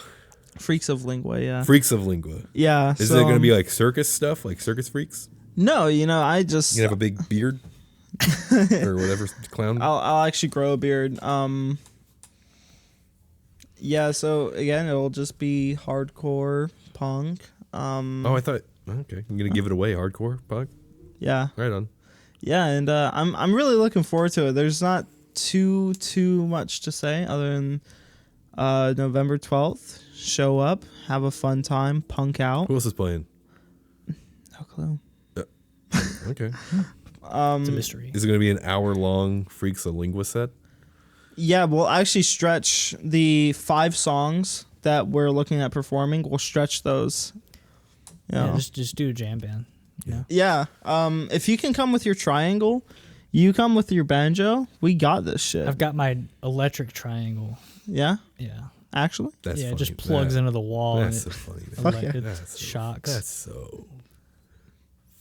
Freaks of Lingua, yeah. Freaks of Lingua. Yeah. Is so, it going to be like circus stuff, like circus freaks? No, you know, I just You gonna have a big beard or whatever clown. I'll actually grow a beard. Yeah. So again, it'll just be hardcore punk. Oh, I thought. Okay, I'm gonna give it away. Hardcore punk. Yeah. Right on. Yeah, and I'm really looking forward to it. There's not too much to say other than November 12th. Show up, have a fun time, punk out. Who else is playing? No clue. Okay. It's a mystery. Is it gonna be an hour-long Freaks of Lingua set? Yeah, we'll actually stretch the 5 songs that we're looking at performing. We'll stretch those. Yeah, just do a jam band. You know? Yeah. If you can come with your triangle, you come with your banjo. We got this shit. I've got my electric triangle. Yeah. Yeah. Actually. That's Yeah, it funny. just plugs into the wall. That's and so funny. Fuck yeah. it That's so- shocks. That's so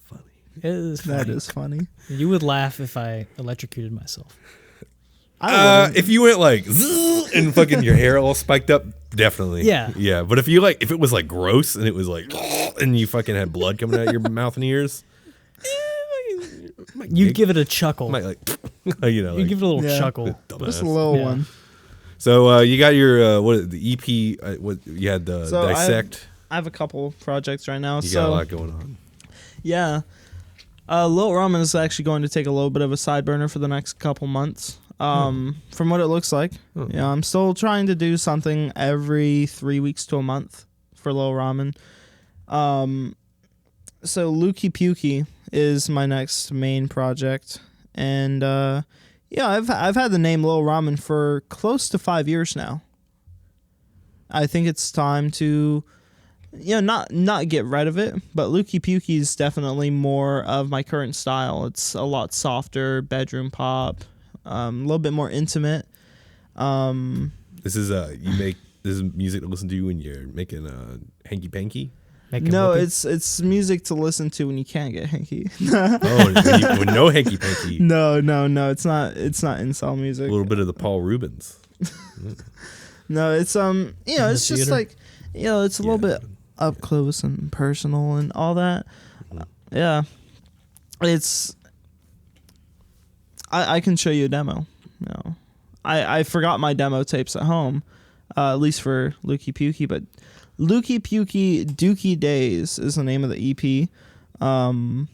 funny. It is funny. That is funny. You would laugh if I electrocuted myself. I wouldn't. If you went like zzz, and fucking your hair all spiked up, definitely. Yeah. Yeah. But if it was like gross and it was like and you fucking had blood coming out of your mouth and ears, You'd give it a chuckle. might like You know, You give it a little Yeah. chuckle. Just a little Yeah. one. So you got your the EP? What you had the So Dissect? I have a couple projects right now. You got a lot going on. Yeah. Lil Ramen is actually going to take a little bit of a side burner for the next couple months. From what it looks like. Yeah, I'm still trying to do something every 3 weeks to a month for Lil Ramen. So Lukey Pukey is my next main project. And yeah, I've had the name Lil Ramen for close to 5 years now. I think it's time to not get rid of it, but Lukey Pukey is definitely more of my current style. It's a lot softer, bedroom pop, a little bit more intimate. This is this is music to listen to when you're making hanky panky. No, it's music to listen to when you can't get hanky. When no hanky panky. No, it's not incel music. A little bit of the Paul Rubens. No, it's it's just theater? like it's a little bit up close and personal and all that. Yeah. It's I can show you a demo. I forgot my demo tapes at home, at least for Lukey Pukey, but Lukey Pukey Dookie Days is the name of the EP. And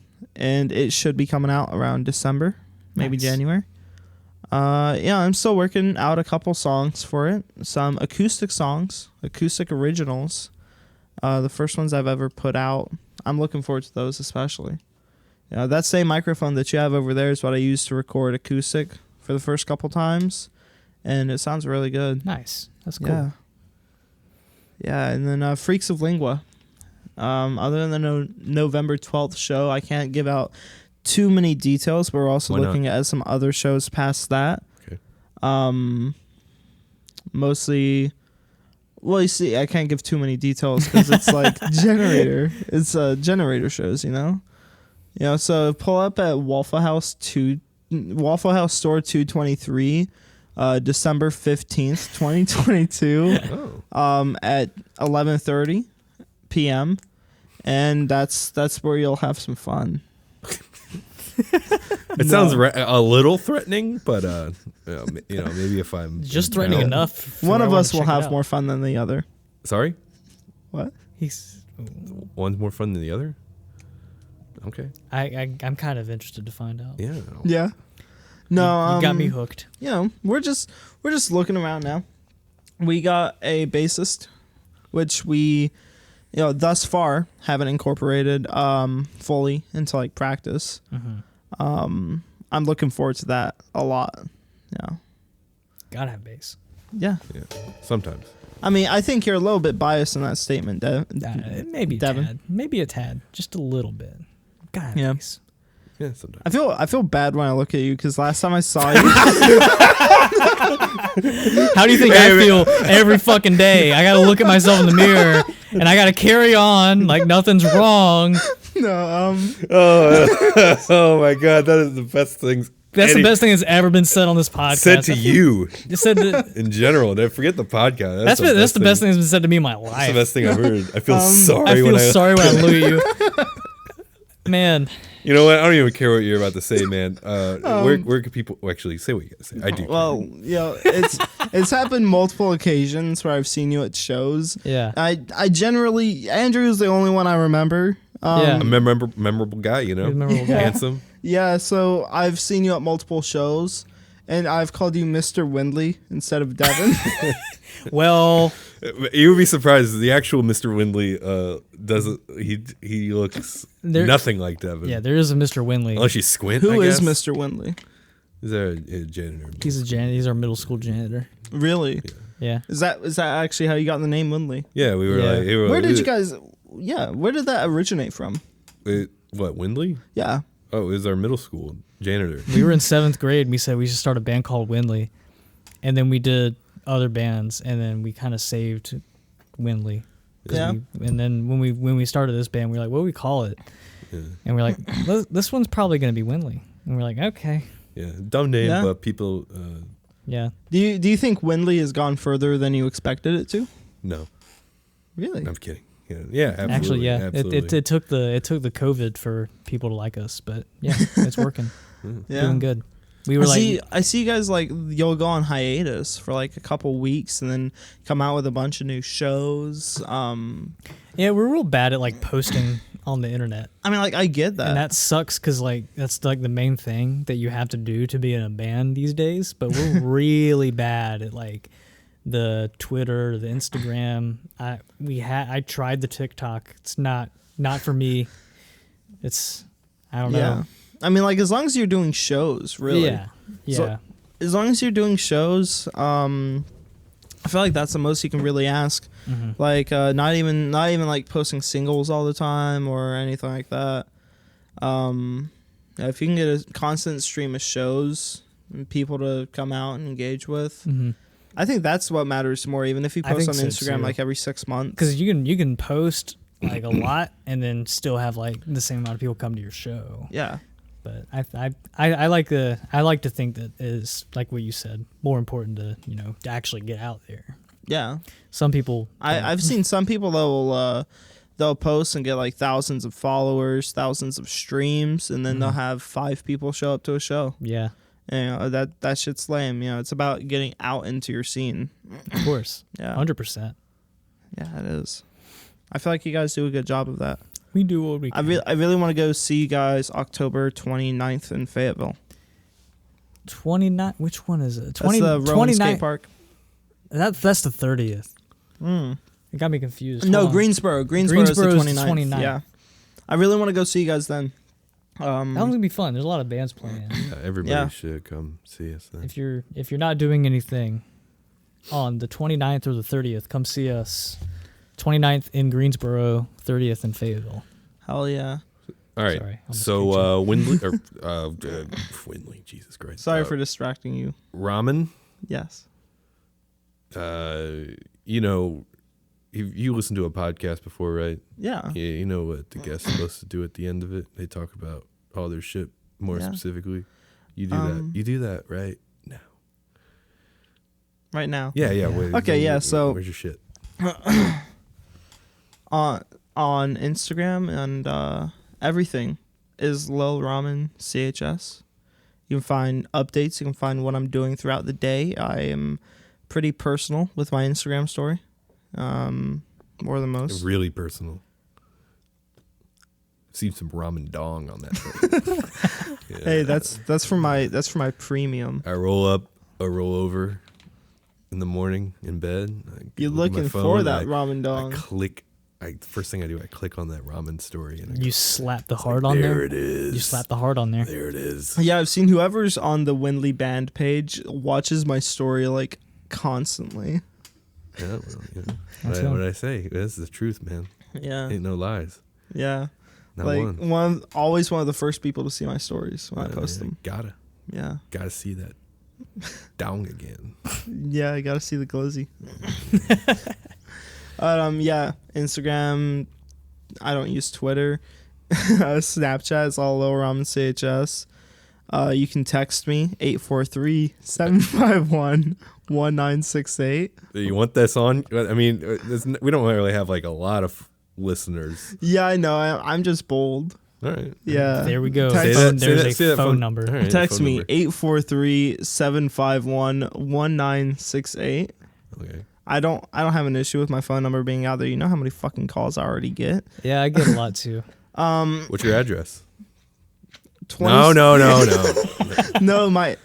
it should be coming out around December, maybe Nice. January. I'm still working out a couple songs for it. Some acoustic songs, acoustic originals. The first ones I've ever put out. I'm looking forward to those especially. That same microphone that you have over there is what I used to record acoustic for the first couple times, and it sounds really good. Nice. That's cool. Yeah, and then Freaks of Lingua. Other than the November 12th show, I can't give out too many details, but we're also Why not? looking at some other shows past that. Okay. Mostly, well, you see, I can't give too many details because it's like generator. It's generator shows, so pull up at Waffle House Store 223, December 15th, 2022, at 11:30 p.m. And that's where you'll have some fun. It sounds a little threatening, but maybe if I'm Just threatening down. enough. for One of everyone us to will check it have out. more fun than the other. Sorry, What? He's. one's more fun than the other. Okay. I'm kind of interested to find out. Yeah. Yeah. No, You got me hooked. we're just looking around now. We got a bassist, which we, thus far haven't incorporated fully into like practice. Mm-hmm. I'm looking forward to that a lot. Yeah. Gotta have bass. Yeah. Yeah. Sometimes. I mean, I think you're a little bit biased in that statement, Maybe Devin. a tad. Maybe a tad. Just a little bit. Gotta have Yeah. bass. Yeah. Sometimes. I feel bad when I look at you because last time I saw you, How do you think I feel every fucking day? I gotta look at myself in the mirror and I gotta carry on like nothing's wrong. no, Oh my God, that is the best thing. That's the best thing that's ever been said on this podcast. said to you Just said that. in general. And I forget the podcast. That's the best thing that's been said to me in my life. That's the best thing I've heard. I feel sorry. I feel when sorry when I look at you. Man, You know what? I don't even care what you're about to say, man. Where can people actually say what you gotta say? I do. well, it's happened multiple occasions where I've seen you at shows. yeah. I generally Andrew's the only one I remember. Yeah. a memorable guy, He's a memorable guy. handsome. Yeah, so I've seen you at multiple shows, and I've called you Mr. Windley instead of Devin. Well, You would be surprised. The actual Mr. Windley doesn't. He looks nothing like Devin. yeah, there is a Mr. Windley. Unless you squint. Who I is guess. Mr. Windley? Is there a janitor? He's a janitor. He's our middle school janitor. Really? Yeah. Is that actually how you got the name Windley? Yeah, we were Yeah. like. Where did you guys? Yeah, where did that originate from? What Windley? Yeah. Oh, it was our middle school janitor. We were in 7th grade and we said we should start a band called Windley. And then we did other bands and then we kind of saved Windley. Yeah. And then when we started this band, we were like, what do we call it? Yeah. And we're like, this one's probably going to be Windley. And we're like, okay. Yeah, dumb name, Yeah. but people. Yeah. Do you think Windley has gone further than you expected it to? No, Really? I'm kidding. Yeah, absolutely. Actually, yeah. absolutely. It took the COVID for people to like us, but yeah, it's working. Yeah. Doing good. We were like, I see you guys like you'll go on hiatus for like a couple weeks and then come out with a bunch of new shows. yeah, we're real bad at like posting on the internet. I mean, like I get that. And that sucks because like that's like the main thing that you have to do to be in a band these days. But we're really bad at like the Twitter, the Instagram. I tried the TikTok. It's not for me. I don't know. I mean, like as long as you're doing shows, really. Yeah. So, as long as you're doing shows, I feel like that's the most you can really ask. Mm-hmm. Like not even like posting singles all the time or anything like that. If you can get a constant stream of shows and people to come out and engage with, I think that's what matters more. Even if you post on Instagram like every 6 months, because you can post like a lot and then still have like the same amount of people come to your show. Yeah. But I like to think that it is like what you said, more important to to actually get out there. Yeah. Some people I've seen some people that they'll post and get like thousands of followers, thousands of streams, and then they'll have 5 people show up to a show. Yeah. And that shit's lame. It's about getting out into your scene. Of course. Yeah. 100%. Yeah, it is. I feel like you guys do a good job of that. We do what we can. I really want to go see you guys October 29th in Fayetteville. 29. Which one is it? That's the Roman skate park. That's the 30th. It got me confused. No, Greensboro. Greensboro is the 29th. 29th. Yeah. I really want to go see you guys then. That one's gonna be fun. There's a lot of bands playing. Everybody should come see us then. If you're not doing anything on the 29th or the 30th, come see us. 29th in Greensboro, 30th in Fayetteville. Hell yeah. All right. Sorry, So Windley, Windley, Jesus Christ. Sorry for distracting you. Ramen. Yes. You listened to a podcast before, right? Yeah. Yeah. You know what the guest's supposed to do at the end of it? They talk about all their shit more specifically. You do that. You do that right now. Right now. Yeah. So where's your shit? On Instagram and everything is Lil Ramen CHS. You can find updates. You can find what I'm doing throughout the day. I am pretty personal with my Instagram story, more than most. Really personal. Seen some ramen dong on that. Yeah. Hey, that's for my premium. I roll up, I roll over in the morning in bed. You're looking for that ramen dong. First thing I do, I click on that ramen story and you slap the heart on there. There it is. You slap the heart on there. There it is. Yeah, I've seen whoever's on the Windley band page watches my story like constantly. Yeah, well, what did I say? That's the truth, man. Yeah. Ain't no lies. Yeah. Not like one. Always one of the first people to see my stories when I post them. Gotta see that down again. Yeah, I gotta see the glizzy. Instagram. I don't use Twitter. Snapchat is all Lil Ramen CHS. You can text me 843-751-1968. You want this on? I mean, we don't really have like a lot of listeners. Yeah, I know. I'm just bold. All right. Yeah. There we go. There's a phone number. Right, text me 843-751-1968. Okay. I don't have an issue with my phone number being out there. You know how many fucking calls I already get? Yeah, I get a lot too. What's your address? 20 No. No, my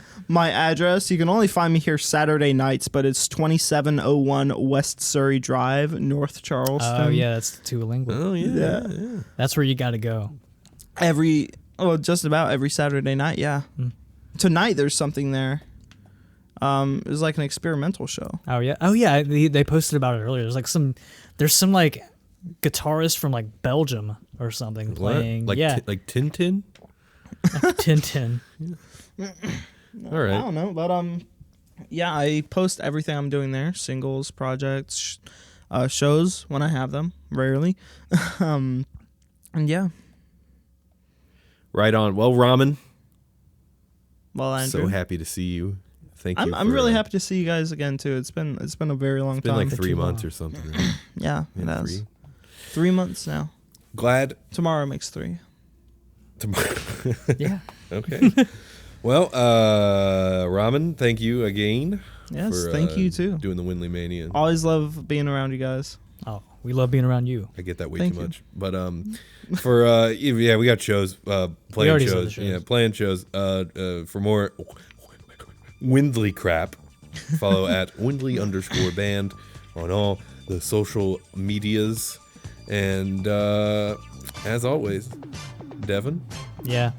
address, you can only find me here Saturday nights, but it's 2701 West Surrey Drive, North Charleston. Oh, yeah, that's the Tualingo. Oh, yeah. That's where you got to go. Just about every Saturday night, yeah. Tonight there's something there. It was like an experimental show. Oh yeah. They posted about it earlier. There's some like guitarist from like Belgium or something playing. Like like Tintin? Like Tintin. All right. I don't know, but I post everything I'm doing there: singles, projects, shows when I have them. Rarely, and yeah. Right on. Well, Ramen. Well, Andrew. So happy to see you. Thank you. I'm really happy to see you guys again too. It's been a very long time. It's been like 3 months or something. Right? Yeah, it has. 3 months now. Glad tomorrow makes 3. Tomorrow. Yeah. Okay. Well, Ramen, thank you again. Yes, for, thank you too. Doing the WindleyMania. Always love being around you guys. Oh, we love being around you. I get that way Thank too you. much. But for yeah, we got shows. Playing already said the shows. shows. Yeah, playing shows. For more Windley crap, follow at Windley_band on all the social medias. And as always, Devin. Yeah.